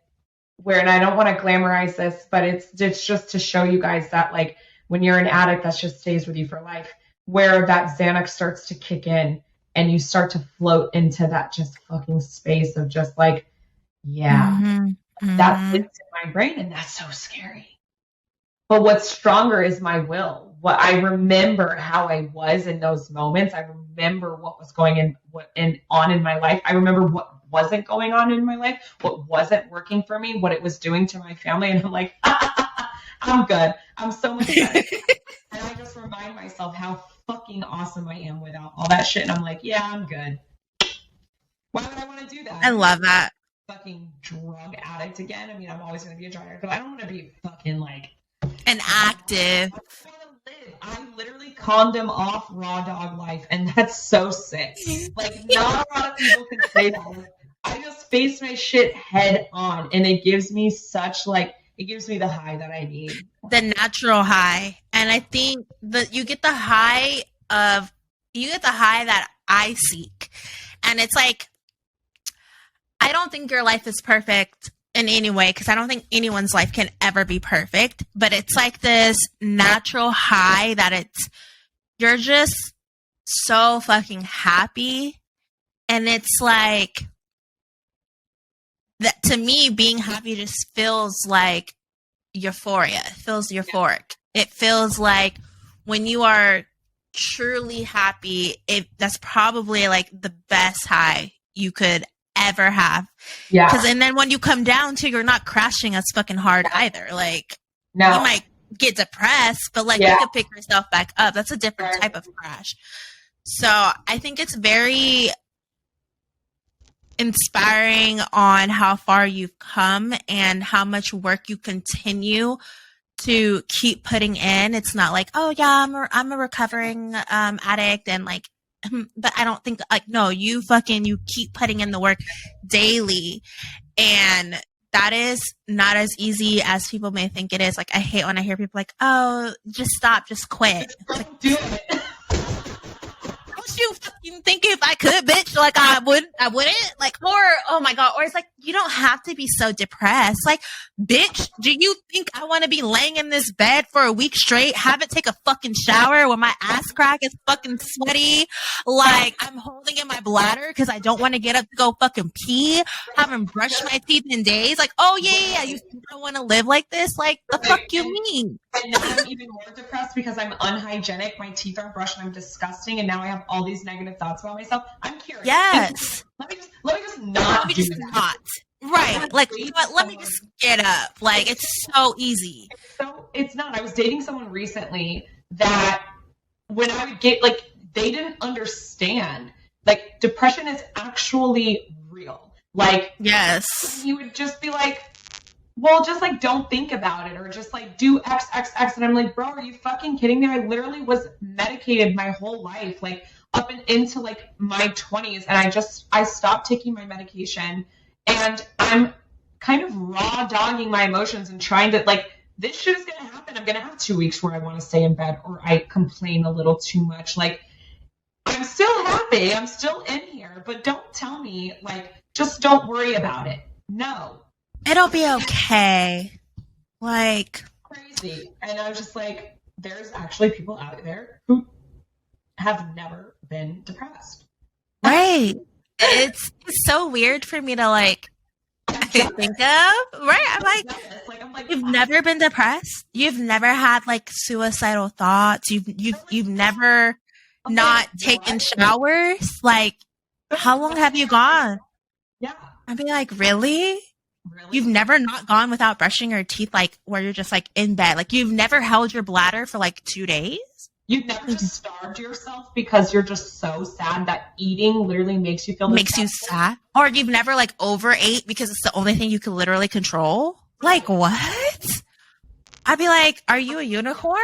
where, and I don't want to glamorize this, but it's just to show you guys that like when you're an addict, that just stays with you for life, where that Xanax starts to kick in and you start to float into that just fucking space of just like, that lives in my brain, and that's so scary. But what's stronger is my will. What I remember how I was in those moments. I remember what was going on in my life. I remember what wasn't going on in my life, what wasn't working for me, what it was doing to my family. And I'm like, I'm good. I'm so much better. And I just remind myself how fucking awesome I am without all that shit. And I'm like, yeah, I'm good. Why would I want to do that? I love that. Fucking drug addict again. I mean, I'm always going to be a drug addict, but I don't want to be fucking like an active. I want to live. I literally condom off raw dog life, and that's so sick. Like, not a lot of people can say that. I just face my shit head on, and it gives me it gives me the high that I need. The natural high. And I think that you get the high that I seek. And it's like, I don't think your life is perfect in any way, because I don't think anyone's life can ever be perfect, but it's like this natural high that you're just so fucking happy. And it's like, that to me, being happy just feels like euphoria. It feels euphoric. It feels like when you are truly happy, that's probably like the best high you could ever have. Yeah. And then when you come down to, you're not crashing as fucking hard either. Like, you might get depressed, but like you can pick yourself back up. That's a different type of crash. So I think it's very inspiring on how far you've come and how much work you continue to keep putting in. It's not like, oh yeah, I'm a recovering addict, and like, but I don't think like, no, you keep putting in the work daily, and that is not as easy as people may think it is. Like, I hate when I hear people like, oh, just stop, just quit. Like, do it. You fucking think if I could, bitch, like I wouldn't, like, or oh my god, or it's like, you don't have to be so depressed. Like, bitch, do you think I want to be laying in this bed for a week straight, haven't take a fucking shower when my ass crack is fucking sweaty, like I'm holding in my bladder because I don't want to get up to go fucking pee, haven't brushed my teeth in days? Like, oh yeah, you think I want to live like this? Like, the fuck you mean? And now I'm even more depressed because I'm unhygienic. My teeth aren't brushed and I'm disgusting. And now I have all these negative thoughts about myself. I'm curious. Yes. Let me just not. Let me just not. Right. Like, you know what? Let me just get up. Like, it's so easy. So it's not. I was dating someone recently that when I would get, like, they didn't understand. Like, depression is actually real. Like, yes. You would just be like, well, just like don't think about it, or just like do X, X, X. And I'm like, bro, are you fucking kidding me? I literally was medicated my whole life, like up and into like my 20s. And I stopped taking my medication, and I'm kind of raw dogging my emotions and trying to, like, this shit is going to happen. I'm going to have 2 weeks where I want to stay in bed or I complain a little too much. Like, I'm still happy. I'm still in here, but don't tell me, like, just don't worry about it. No. It'll be okay. Like, crazy. And I was just like, there's actually people out there who have never been depressed. Right. It's so weird for me to like think of. Right. I'm like, you've never been depressed. You've never had like suicidal thoughts. You've never not taken showers. Like, how long have you gone? Yeah. I'd be like, really? Really? You've never not gone without brushing your teeth, like where you're just like in bed. Like you've never held your bladder for like 2 days. You've never just starved yourself because you're just so sad that eating literally makes you feel Makes you sad. Or you've never like overate because it's the only thing you can literally control. Like what? I'd be like, are you a unicorn?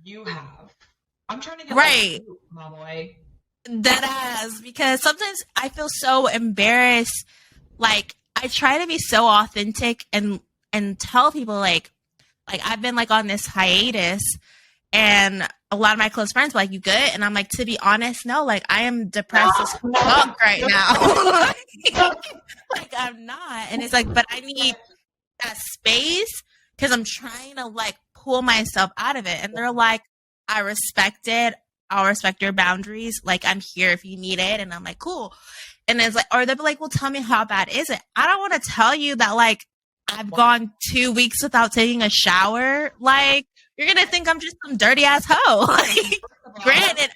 You have. I'm trying to get right, like you, my boy. That ass, because sometimes I feel so embarrassed. Like I try to be so authentic and tell people like I've been like on this hiatus, and a lot of my close friends were like, you good? And I'm like, to be honest, no, like I am depressed as fuck right now. like I'm not. And it's like, but I need that space because I'm trying to like pull myself out of it. And they're like, I respect it. I'll respect your boundaries. Like I'm here if you need it. And I'm like, cool. And it's like, or they'll be like, well, tell me how bad is it? I don't want to tell you that like I've gone 2 weeks without taking a shower. Like, you're gonna think I'm just some dirty ass hoe. Like, granted,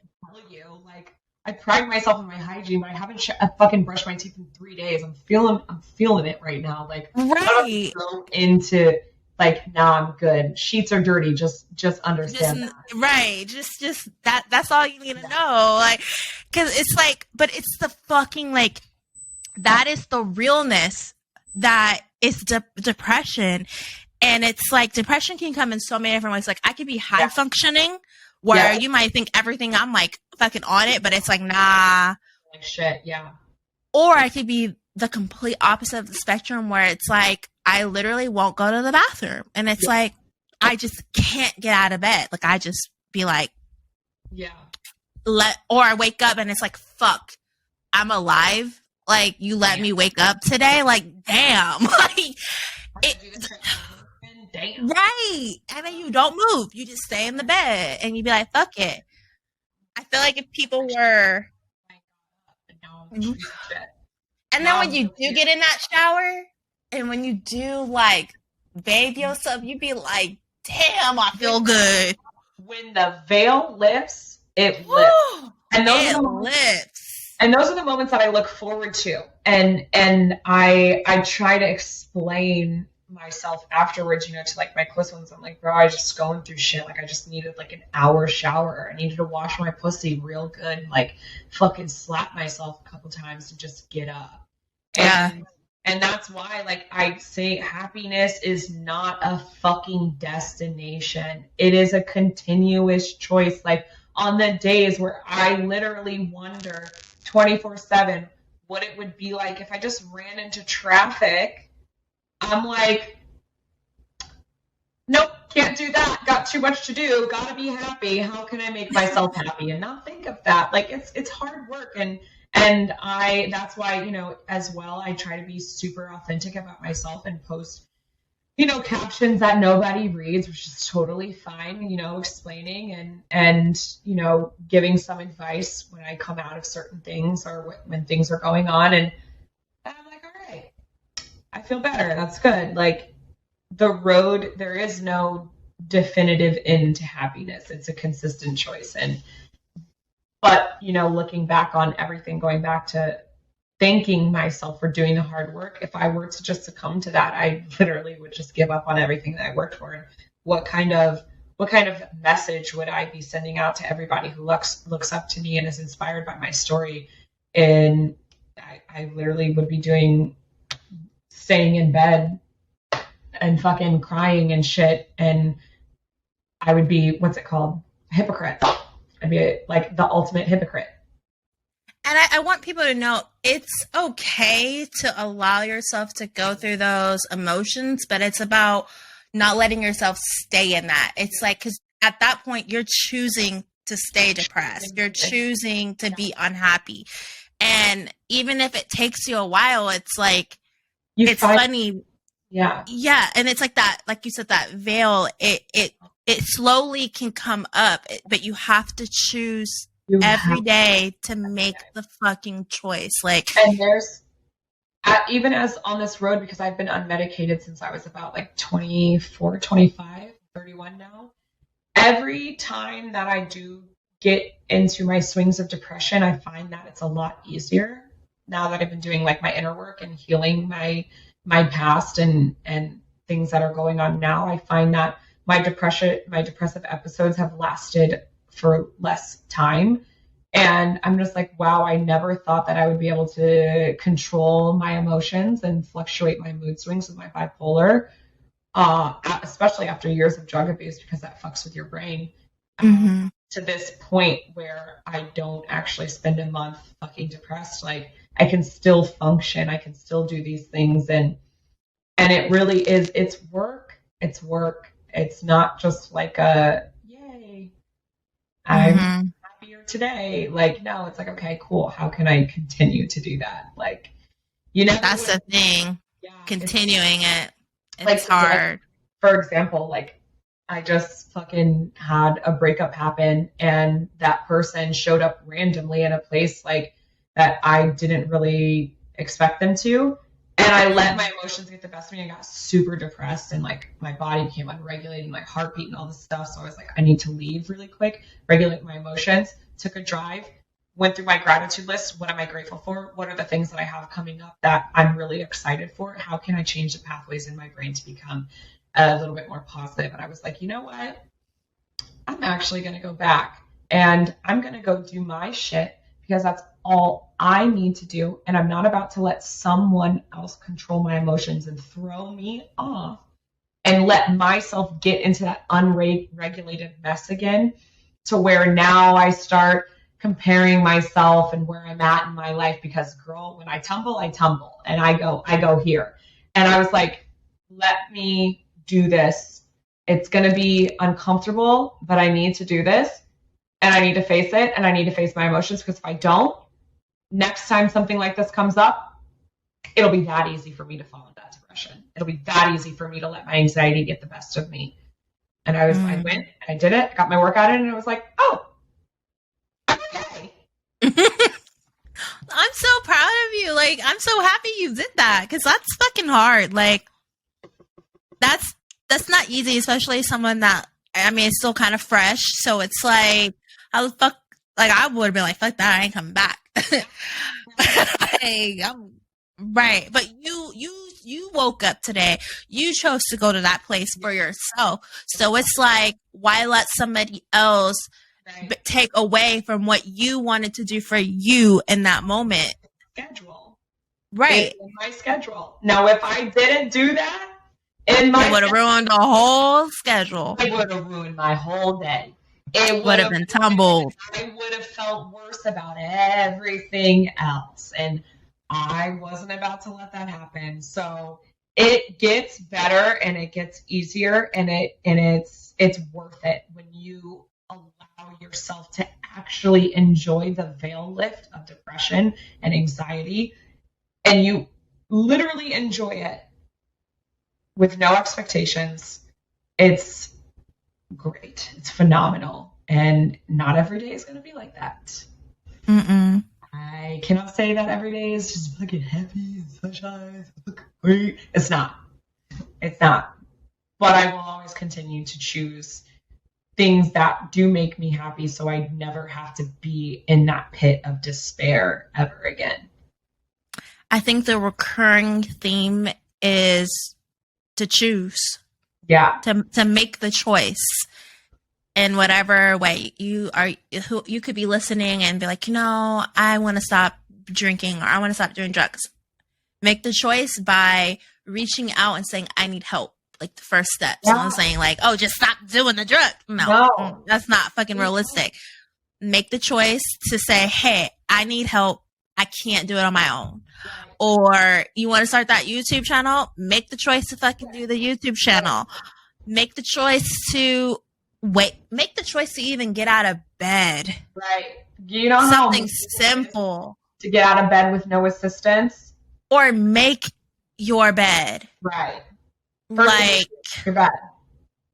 like I pride myself on my hygiene, but I haven't fucking brushed my teeth in 3 days. I'm feeling it right now. Like, right go into like, nah, I'm good. Sheets are dirty. Just understand that. Right. Just that's all you need to know. Like, cause it's like, but it's the fucking like, that is the realness that is depression. And it's like depression can come in so many different ways. Like I could be high functioning where you might think everything I'm like fucking on it, but it's like, nah. Like shit, yeah. Or I could be the complete opposite of the spectrum where it's like, I literally won't go to the bathroom. And it's like, I just can't get out of bed. Like I just be like, or I wake up and it's like, fuck, I'm alive. Like you let me wake up today. Like, damn. Like, damn. Right. And then you don't move. You just stay in the bed and you be like, fuck it. I feel like if people were. And then when you do get in that shower and when you do like bathe yourself, you be like, damn, I feel good. When the veil lifts, it lifts. And those are the moments that I look forward to. And I try to explain myself afterwards, to like my close ones. I'm like, bro, I just going through shit. Like I just needed like an hour shower. I needed to wash my pussy real good, like fucking slap myself a couple times to just get up. And that's why like I say happiness is not a fucking destination. It is a continuous choice. Like on the days where I literally wonder 24/7 what it would be like if I just ran into traffic, I'm like, nope, can't do that. Got too much to do. Gotta be happy. How can I make myself happy and not think of that? Like it's hard work. And that's why, as well, I try to be super authentic about myself and post, captions that nobody reads, which is totally fine, explaining and giving some advice when I come out of certain things or when things are going on. And I'm like, all right, I feel better. That's good. Like the road, there is no definitive end to happiness. It's a consistent choice. But, looking back on everything, going back to thanking myself for doing the hard work, if I were to just succumb to that, I literally would just give up on everything that I worked for. And what kind of message would I be sending out to everybody who looks up to me and is inspired by my story? And I literally would be staying in bed and fucking crying and shit. And I would be, what's it called? A hypocrite. I'd be like the ultimate hypocrite. And I want people to know it's okay to allow yourself to go through those emotions, but it's about not letting yourself stay in that. It's like, because at that point, you're choosing to stay depressed. You're choosing to be unhappy. And even if it takes you a while, it's like, it's funny. Yeah. Yeah. And it's like that, like you said, that veil, it slowly can come up, but you have to choose every day to make the fucking choice. Like, and there's even as on this road, because I've been unmedicated since I was about like 24, 25, 31 now. Every time that I do get into my swings of depression, I find that it's a lot easier now that I've been doing like my inner work and healing my my past and things that are going on now, I find that my depressive episodes have lasted for less time. And I'm just like, wow, I never thought that I would be able to control my emotions and fluctuate my mood swings with my bipolar, especially after years of drug abuse, because that fucks with your brain. To this point where I don't actually spend a month fucking depressed. Like, I can still function. I can still do these things. And it really is, it's work. It's work. It's not just like a, yay, I'm happier today. Like, no, it's like, okay, cool. How can I continue to do that? Like, that's the thing. Yeah, continuing it's like, hard. Like, for example, like, I just fucking had a breakup happen, and that person showed up randomly in a place like that I didn't really expect them to. And I let my emotions get the best of me. I got super depressed, and like my body became unregulated, my heartbeat and all this stuff. So I was like, I need to leave really quick, regulate my emotions. Took a drive, went through my gratitude list. What am I grateful for? What are the things that I have coming up that I'm really excited for? How can I change the pathways in my brain to become a little bit more positive? And I was like, you know what? I'm actually going to go back and I'm going to go do my shit, because that's all I need to do. And I'm not about to let someone else control my emotions and throw me off and let myself get into that unregulated mess again, to where now I start comparing myself and where I'm at in my life. Because girl, when I tumble, and I go here. And I was like, let me do this. It's going to be uncomfortable, but I need to do this, and I need to face it, and I need to face my emotions, because if I don't, next time something like this comes up, it'll be that easy for me to fall into that depression. It'll be that easy for me to let my anxiety get the best of me. And I went and I did it, got my workout in, and I was like, oh, I'm okay. I'm so proud of you. Like, I'm so happy you did that, because that's fucking hard. Like, that's not easy, especially someone that, I mean, it's still kind of fresh. So it's like, how the fuck, like, I would have been like, fuck that, I ain't coming back. Right. But you woke up today. You chose to go to that place for yourself. So it's like, why let somebody else take away from what you wanted to do for you in that moment? Schedule. Right. In my schedule. Now, if I didn't do that, it would have ruined the whole schedule. It would have ruined my whole day. It would have been tumbled. I would have felt worse about everything else. And I wasn't about to let that happen. So it gets better and it gets easier, and it's worth it when you allow yourself to actually enjoy the veil lift of depression and anxiety, and you literally enjoy it with no expectations. It's great. It's phenomenal. And not every day is going to be like that. I cannot say that every day is just fucking happy and sunshine. Great. It's not. It's not. But I will always continue to choose things that do make me happy, so I never have to be in that pit of despair ever again. I think the recurring theme is to choose. Yeah. To make the choice in whatever way you could be listening and be like, I want to stop drinking, or I want to stop doing drugs. Make the choice by reaching out and saying, I need help. Like the first step. Yeah. So I'm saying like, oh, just stop doing the drug. No, that's not fucking realistic. Make the choice to say, hey, I need help. I can't do it on my own. Or you want to start that YouTube channel? Make the choice to fucking do the YouTube channel. Make the choice to make the choice to even get out of bed. Right. You know, something simple to get out of bed with no assistance. Or make your bed. Right. First, like your bed.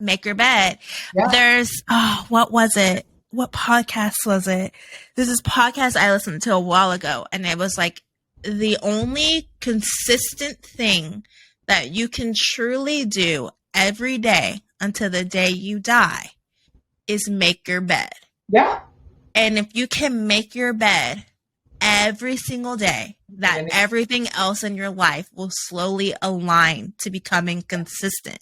Make your bed. Yeah. There's what was it? What podcast was it? This is podcast I listened to a while ago, and it was like, the only consistent thing that you can truly do every day until the day you die is make your bed. Yeah. And if you can make your bed every single day that everything else in your life will slowly align to becoming consistent.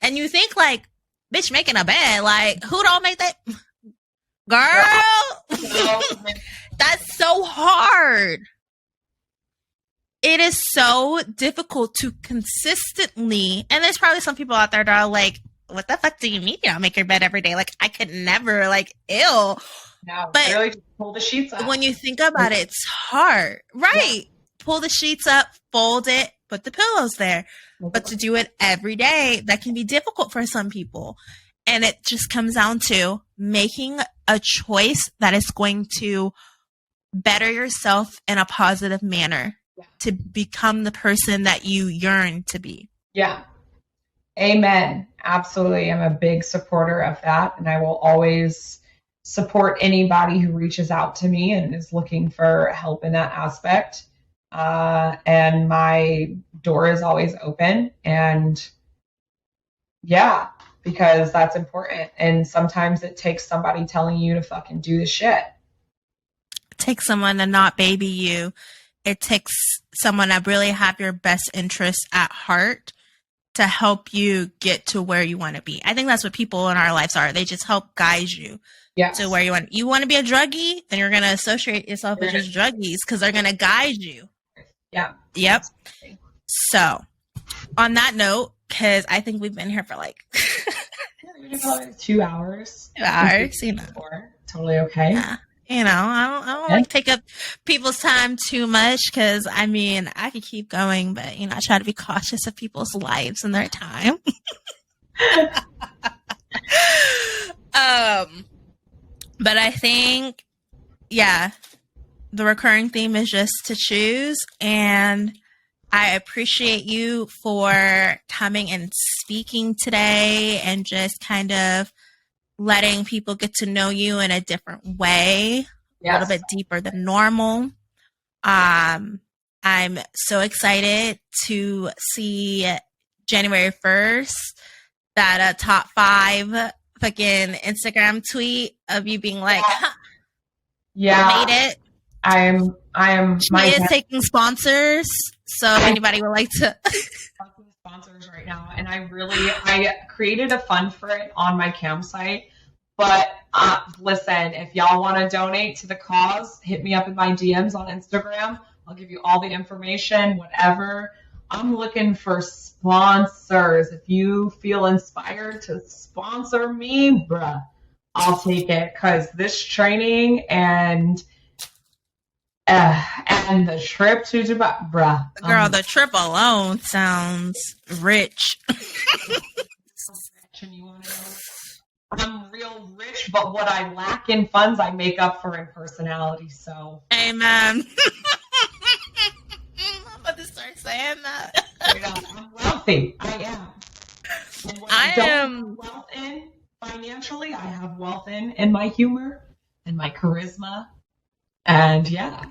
And you think like, bitch, making a bed, like who don't make that? Girl, that's so hard. It is so difficult to consistently, and there's probably some people out there that are like, what the fuck do you mean you don't make your bed every day? Like, I could never, like, ew. No, but really just pull the sheets up. When you think about it, it's hard. Right. Yeah. Pull the sheets up, fold it, put the pillows there. But to do it every day, that can be difficult for some people. And it just comes down to making a choice that is going to better yourself in a positive manner to become the person that you yearn to be. Yeah. Amen. Absolutely. I'm a big supporter of that. And I will always support anybody who reaches out to me and is looking for help in that aspect. And my door is always open. And yeah, because that's important. And sometimes it takes somebody telling you to fucking do the shit. It takes someone to not baby you. It takes someone to really have your best interests at heart to help you get to where you want to be. I think that's what people in our lives are. They just help guide you to where you want. You want to be a druggie, then you're going to associate yourself with just druggies because they're going to guide you. Yeah. Yep. So on that note, because I think we've been here for like 2 hours. 2 hours, you know. Totally okay. Yeah. You know, I don't like to take up people's time too much because, I mean, I could keep going, but, you know, I try to be cautious of people's lives and their time. But I think, yeah, the recurring theme is just to choose. And I appreciate you for coming and speaking today and just kind of letting people get to know you in a different way, a little bit deeper than normal. I'm so excited to see January 1st that top 5 fucking Instagram tweet of you being like, yeah, made it. I am. She is taking sponsors, so if anybody would like to. Sponsors right now, and I created a fund for it on my campsite. But listen, if y'all want to donate to the cause, hit me up in my DMs on Instagram. I'll give you all the information, whatever. I'm looking for sponsors. If you feel inspired to sponsor me, bruh, I'll take it, because this training and the trip to Dubai, bruh. Girl, the trip alone sounds rich. And you want to know? I'm real rich, but what I lack in funds, I make up for in personality. So, amen. I'm about to start saying that. I'm wealthy. I am. I am wealth in financially. I have wealth in my humor and my charisma, and yeah.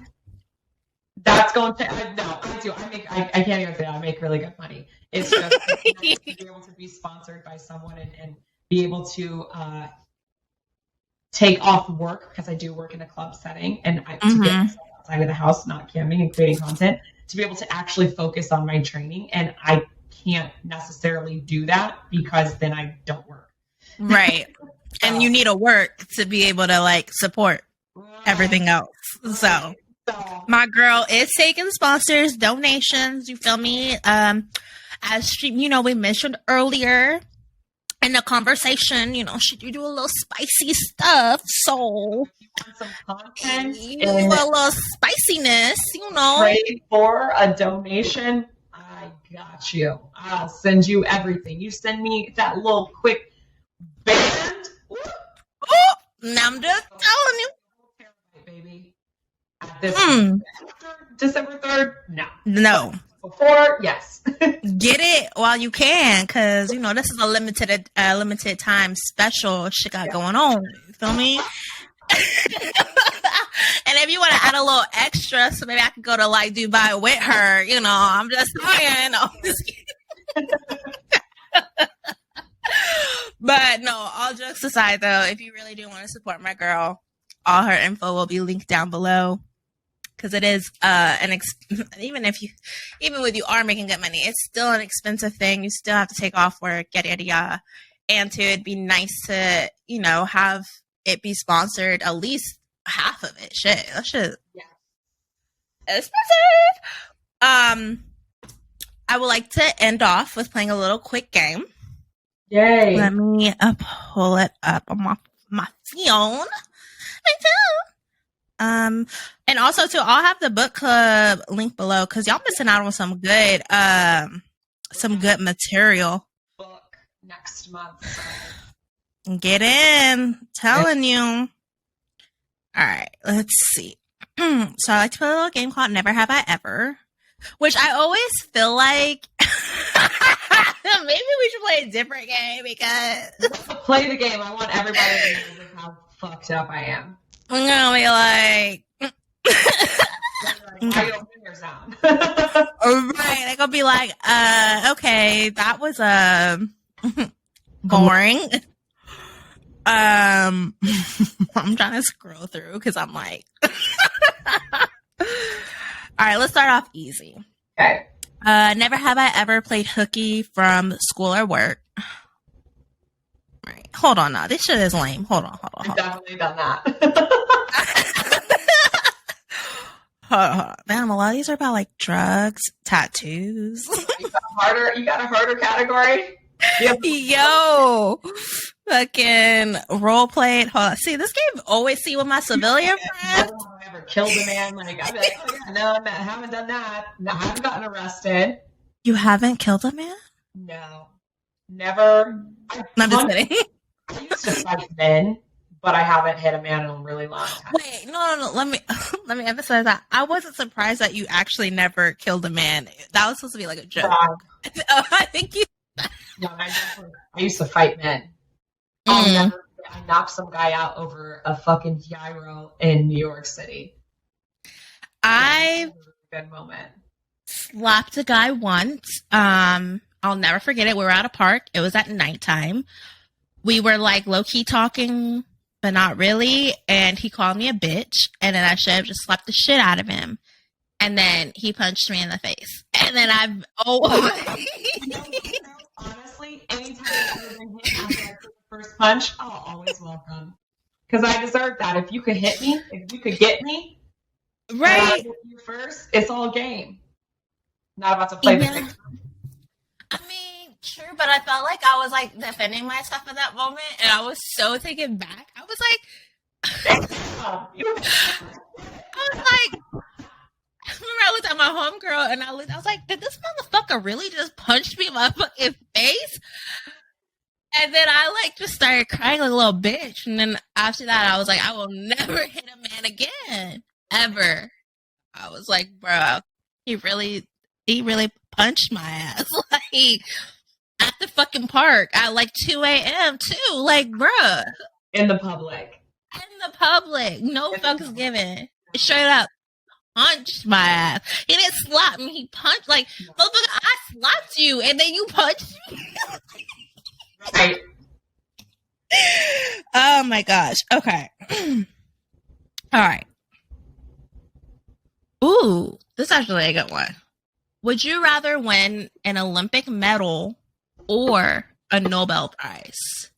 That's going to no, I do. I can't even say that. I make really good money. It's just to be able to be sponsored by someone and be able to take off work, because I do work in a club setting, and to get myself outside of the house, not camming and creating content, to be able to actually focus on my training. And I can't necessarily do that because then I don't work. Right. And you need to work to be able to like support everything else. So my girl is taking sponsors, donations, you feel me? As she, we mentioned earlier in the conversation, she do a little spicy stuff. So some content, a little spiciness, Trade for a donation. I got you. I'll send you everything. You send me that little quick band. Now I'm just telling you, baby. At this after December 3rd, no. Before, yes. Get it while you can, because this is a limited time special shit got going on. You feel me? And if you want to add a little extra, so maybe I could go to like Dubai with her. I'm just saying. But no, all jokes aside, though, if you really do want to support my girl, all her info will be linked down below. because it is even with you are making good money, it's still an expensive thing. You still have to take off work, yada yada yada. And it'd be nice to, have it be sponsored, at least half of it. Shit, that shit expensive. I would like to end off with playing a little quick game. Yay! Let me pull it up on my phone. And also too, I'll have the book club link below because y'all missing out on some good material. Book next month. Get in, telling you. All right, let's see. So I like to play a little game called Never Have I Ever, which I always feel like maybe we should play a different game because play the game. I want everybody to know how fucked up I am. I'm gonna be like, I your fingers down. right? They're gonna be like, okay, that was boring. I'm trying to scroll through because I'm like, all right, let's start off easy. Okay. Never have I ever played hooky from school or work. Right. Hold on now. This shit is lame. Hold on. I've definitely done that. Hold on. Man, a lot of these are about like drugs, tattoos. You got a harder category? Yo, fucking role played. Hold on. See, this game always see with my civilian friends. I've ever killed a man. Like, I'd be like, oh yeah, no, I haven't done that. No, I haven't gotten arrested. You haven't killed a man? No. Never. I'm just kidding. I used to fight men, but I haven't hit a man in a really long time. Wait, no. Let me emphasize that. I wasn't surprised that you actually never killed a man. That was supposed to be like a joke. I think you. No, I used to fight men. I knocked some guy out over a fucking gyro in New York City. I good moment. slapped a guy once. I'll never forget it. We were at a park. It was at nighttime. We were like low key talking, but not really. And he called me a bitch. And then I should have just slapped the shit out of him. And then he punched me in the face. And then honestly, anytime I've ever been hit after I took the first punch, I'll always welcome. Because I deserve that. If you could hit me, if you could get me, right? and I hit you first, it's all game. Not about to play the game. I mean, true, but I felt like I was like defending myself at that moment, and I was so taken back. I was like, I looked at my homegirl and I was like, did this motherfucker really just punch me in my fucking face? And then I like just started crying like a little bitch. And then after that, I was like, I will never hit a man again. Ever. I was like, bro, he really punched my ass. Like, at the fucking park at like 2 a.m. too. Like, bruh. In the public. No fucks given. Straight up. Punched my ass. He didn't slap me. He punched. Like, motherfucker, I slapped you, and then you punched me. Right. Oh my gosh. Okay. All right. Ooh, this is actually a good one. Would you rather win an Olympic medal or a Nobel Prize?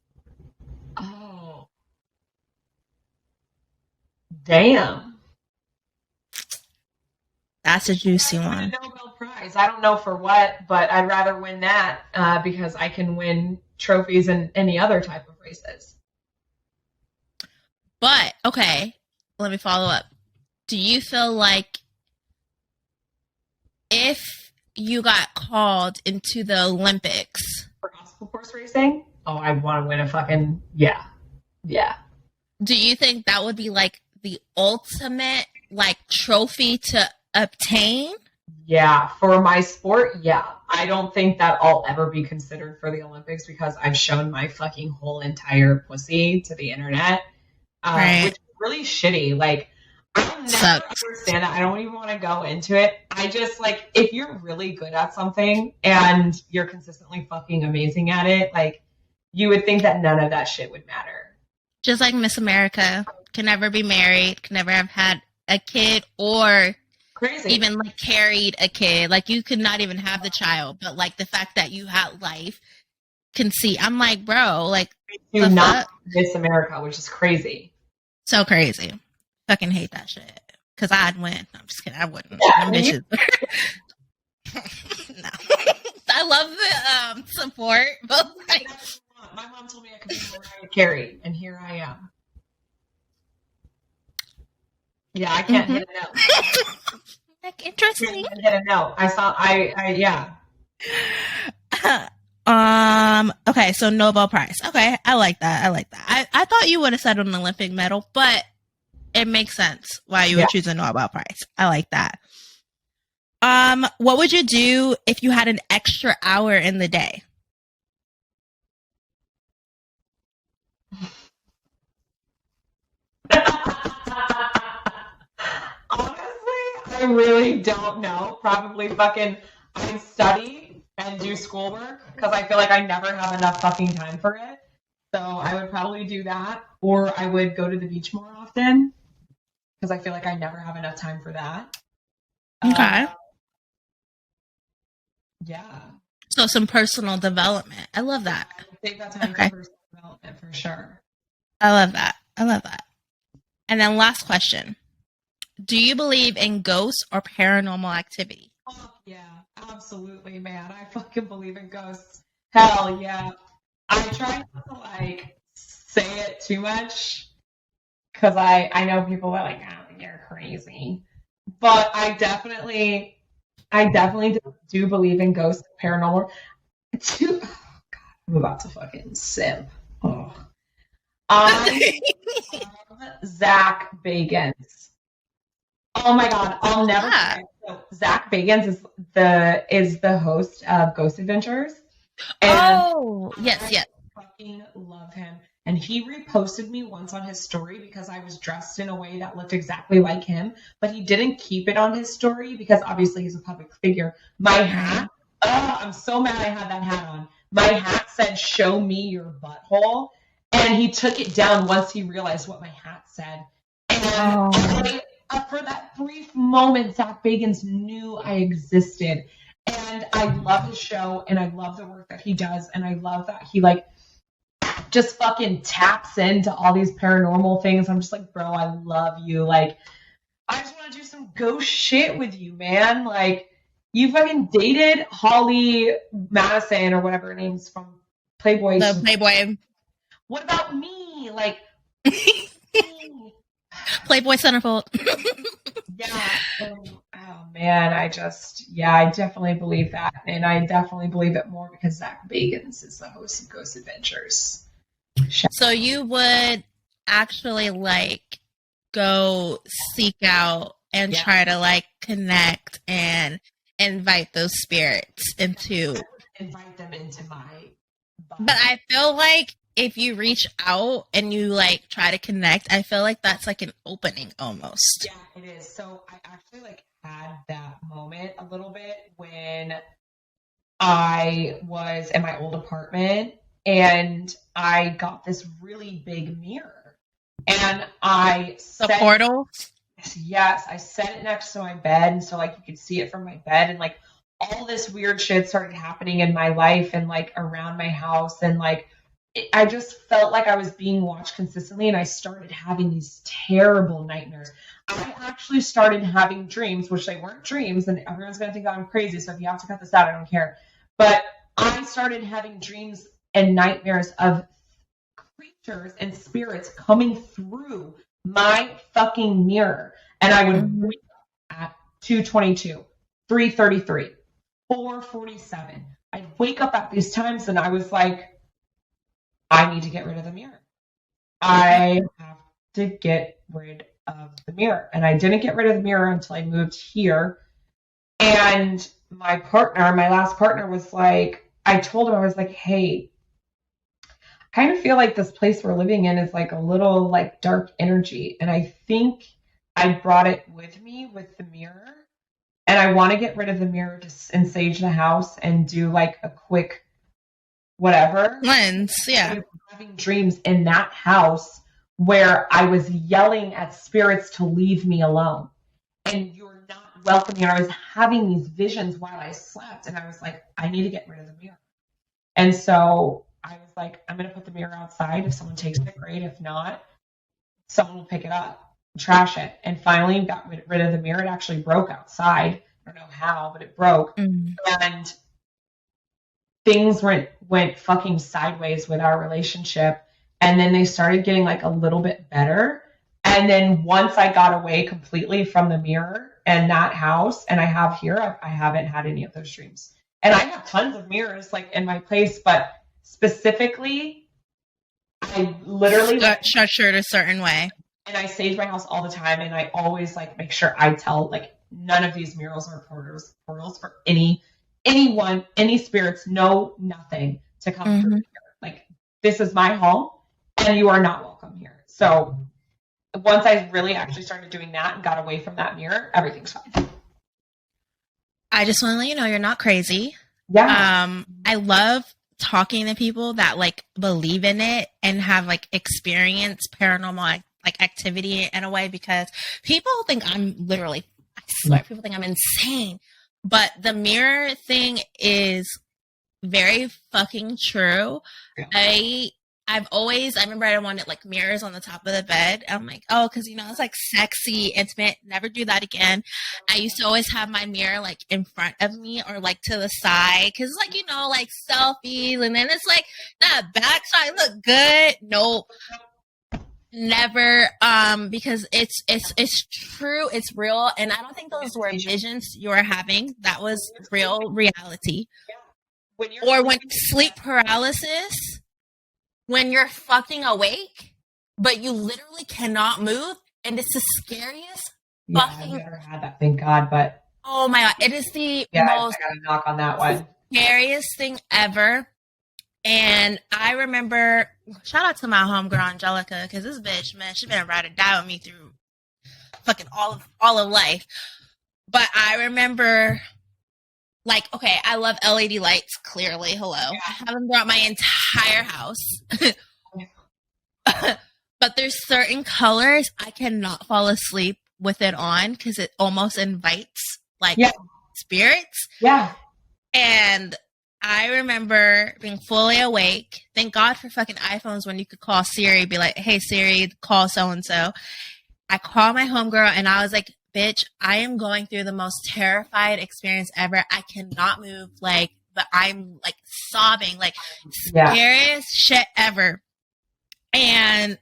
Oh. Damn. That's a juicy one. A Nobel Prize. I don't know for what, but I'd rather win that because I can win trophies in any other type of races. But, okay, let me follow up. Do you feel like if you got called into the Olympics for obstacle course racing, I want to win a fucking, yeah. Do you think that would be like the ultimate like trophy to obtain? Yeah, for my sport, yeah. I don't think that I'll ever be considered for the Olympics because I've shown my fucking whole entire pussy to the internet, right. Which is really shitty. Like, I'll never understand that. I don't even want to go into it. I just, like, if you're really good at something and you're consistently fucking amazing at it, like, you would think that none of that shit would matter. Just like Miss America, can never be married, can never have had a kid or Crazy. even like carried a kid. Like you could not even have the child, but like the fact that you had life can see. I'm like, bro, like do not miss America, which is crazy. So crazy. Fucking hate that shit. Cause I'd win. I'm just kidding. I wouldn't. Yeah, Them bitches. No. I love the support, but like, my mom told me I could be Mariah Carey, and here I am. Yeah, I can't hit a no. like interesting. Hit a no. Yeah. Okay, so Nobel Prize. Okay, I like that. I thought you would have said an Olympic medal, but it makes sense why you would choose a Nobel Prize. I like that. What would you do if you had an extra hour in the day? Honestly, I really don't know. Probably fucking I'd study and do schoolwork because I feel like I never have enough fucking time for it. So I would probably do that, or I would go to the beach more often because I feel like I never have enough time for that. Okay. Yeah. So some personal development. I love that. I take that time for personal development for sure. I love that. And then last question. Do you believe in ghosts or paranormal activity? Oh, yeah, absolutely, man. I fucking believe in ghosts. Hell yeah. I try not to like say it too much because I know people are like, oh, you're crazy. But I definitely do believe in ghosts and paranormal. Oh, God, I'm about to fucking simp. Oh. I love Zach Bagans. Oh my God, I'll never forget. So Zach Bagans is the host of Ghost Adventures. And yes. I fucking love him. And he reposted me once on his story because I was dressed in a way that looked exactly like him, but he didn't keep it on his story because obviously he's a public figure. My hat, I'm so mad I had that hat on. My hat said, "Show me your butthole." And he took it down once he realized what my hat said. And for that brief moment, Zach Bagans knew I existed. And I love his show, and I love the work that he does, and I love that he, like, just fucking taps into all these paranormal things. I'm just like, bro, I love you. Like, I just want to do some ghost shit with you, man. Like, you fucking dated Holly Madison or whatever her name's from Playboy. The Playboy. What about me? Like, Playboy Centerfold. Yeah. Oh man, I definitely believe that, and I definitely believe it more because Zach Bagans is the host of Ghost Adventures. So you would actually like go seek out and try to like connect and invite those spirits into. Invite them into my body. But I feel like if you reach out and you like try to connect, I feel like that's like an opening almost. Yeah, it is. So I actually like had that moment a little bit when I was in my old apartment and I got this really big mirror and I set the portal. Yes, I set it next to my bed, and so like you could see it from my bed, and like all this weird shit started happening in my life and like around my house, and like I just felt like I was being watched consistently, and I started having these terrible nightmares. I actually started having dreams, which they weren't dreams, and everyone's going to think I'm crazy, so if you have to cut this out, I don't care. But I started having dreams and nightmares of creatures and spirits coming through my fucking mirror. And I would wake up at 2:22, 3:33, 4:47. I'd wake up at these times, and I was like, I need to get rid of the mirror. I have to get rid of the mirror. And I didn't get rid of the mirror until I moved here. And my last partner was like, I told him, I was like, hey, I kind of feel like this place we're living in is like a little like dark energy. And I think I brought it with me with the mirror. And I want to get rid of the mirror and sage the house and do like a quick whatever lens. Yeah. Having dreams in that house where I was yelling at spirits to leave me alone. And you're not welcoming. I was having these visions while I slept. And I was like, I need to get rid of the mirror. And so I was like, I'm going to put the mirror outside. If someone takes it, great. If not, someone will pick it up, trash it. And finally got rid of the mirror. It actually broke outside. I don't know how, but it broke. And things went fucking sideways with our relationship. And then they started getting like a little bit better. And then once I got away completely from the mirror and that house, and I have here, I haven't had any of those dreams. And I have tons of mirrors like in my place, but specifically, I literally structured a certain way. And I sage my house all the time, and I always like make sure I tell like none of these murals are portals for anyone, any spirits, no nothing to come through here. Like, this is my home, and you are not welcome here. So once I really actually started doing that and got away from that mirror, everything's fine. I just want to let you know you're not crazy. Yeah. I love talking to people that like believe in it and have like experienced paranormal like activity in a way, because people think I'm literally, I swear, people think I'm insane. But the mirror thing is very fucking true. Yeah. I remember I wanted like mirrors on the top of the bed. I'm like, oh, because it's like sexy, intimate. Never do that again. I used to always have my mirror like in front of me or like to the side, because like like selfies, and then it's like that back side look good. Nope, never. Because it's true, it's real, and I don't think those were visions you were having. That was real reality. Or when sleep paralysis. When you're fucking awake, but you literally cannot move, and it's the scariest fucking... I've never had that, thank God, but... Oh my God, it is the most... I gotta knock on that one. Scariest thing ever. And I remember... Shout out to my homegirl, Angelica, because this bitch, man, she been ride or die with me through fucking all of life. But I remember... Like, okay, I love LED lights, clearly. Hello. Yeah. I haven't brought my entire house. But there's certain colors I cannot fall asleep with it on, because it almost invites, like, spirits. Yeah. And I remember being fully awake. Thank God for fucking iPhones when you could call Siri, be like, hey, Siri, call so-and-so. I called my homegirl, and I was like, bitch, I am going through the most terrified experience ever. I cannot move, like, but I'm like sobbing, like scariest shit ever. And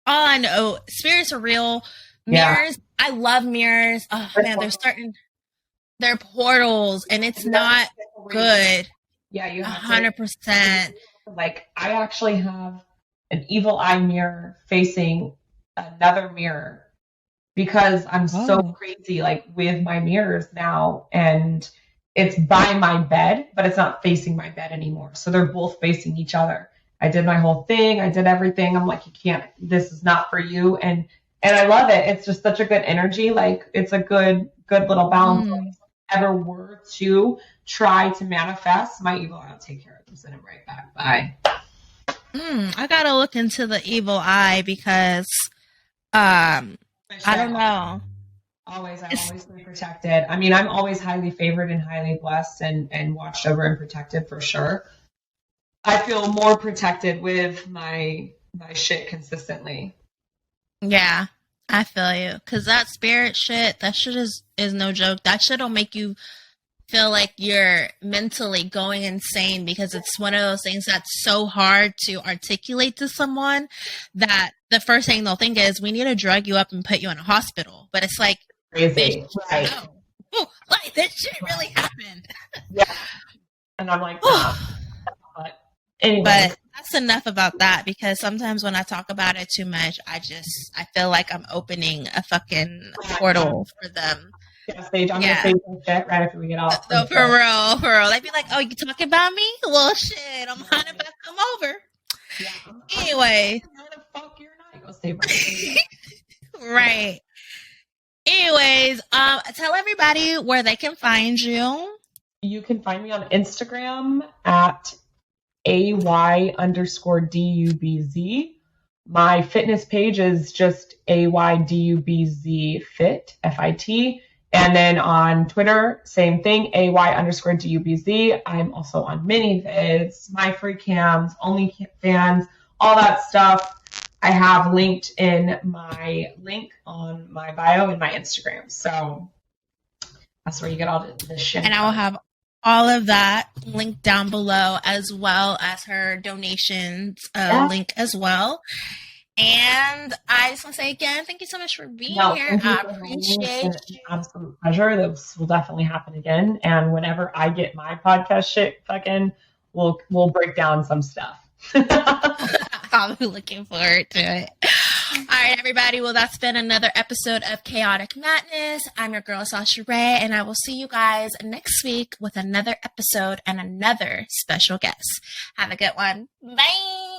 all I know, spirits are real. Mirrors, I love mirrors. Oh man, they're portals, and it's not good. Yeah, you have 100%. Like, I actually have an evil eye mirror facing another mirror, because I'm so crazy, like, with my mirrors now, and it's by my bed, but it's not facing my bed anymore. So they're both facing each other. I did my whole thing. I did everything. I'm like, you can't, this is not for you. And I love it. It's just such a good energy. Like, it's a good little balance. If I ever were to try to manifest my evil eye, I'll take care of them. Send them right back. Bye. I gotta look into the evil eye, because I don't know. I always been protected. I mean, I'm always highly favored and highly blessed and watched over and protected, for sure. I feel more protected with my shit consistently. Yeah, I feel you. Because that spirit shit, that shit is no joke. That shit will make you feel like you're mentally going insane, because it's one of those things that's so hard to articulate to someone that the first thing they'll think is, we need to drug you up and put you in a hospital. But it's like, crazy, right? No. Like, this shit really happened. Yeah. And I'm like, but anyway. But that's enough about that, because sometimes when I talk about it too much, I feel like I'm opening a fucking portal for them. I'm gonna say some shit right after we get off. No, for real. They'd be like, "Oh, you talking about me? Well, shit, I'm about to come over." Yeah. Anyway, how the fuck you're not gonna stay right? Anyways, tell everybody where they can find you. You can find me on Instagram at AY_DUBZ, My fitness page is just AYDUBZ Fit, FIT. And then on Twitter, same thing, AY_DUBZ. I'm also on MiniVids, My Free Cams, OnlyFans, all that stuff. I have linked in my link on my bio and my Instagram. So that's where you get all the shit. And I will have all of that linked down below, as well as her donations link as well. And I just want to say again, thank you so much for being here. I appreciate it. It's an absolute pleasure. This will definitely happen again. And whenever I get my podcast shit fucking, we'll break down some stuff. I'll be looking forward to it. All right, everybody. Well, that's been another episode of Chaotic Madness. I'm your girl, Sasha Raee, and I will see you guys next week with another episode and another special guest. Have a good one. Bye.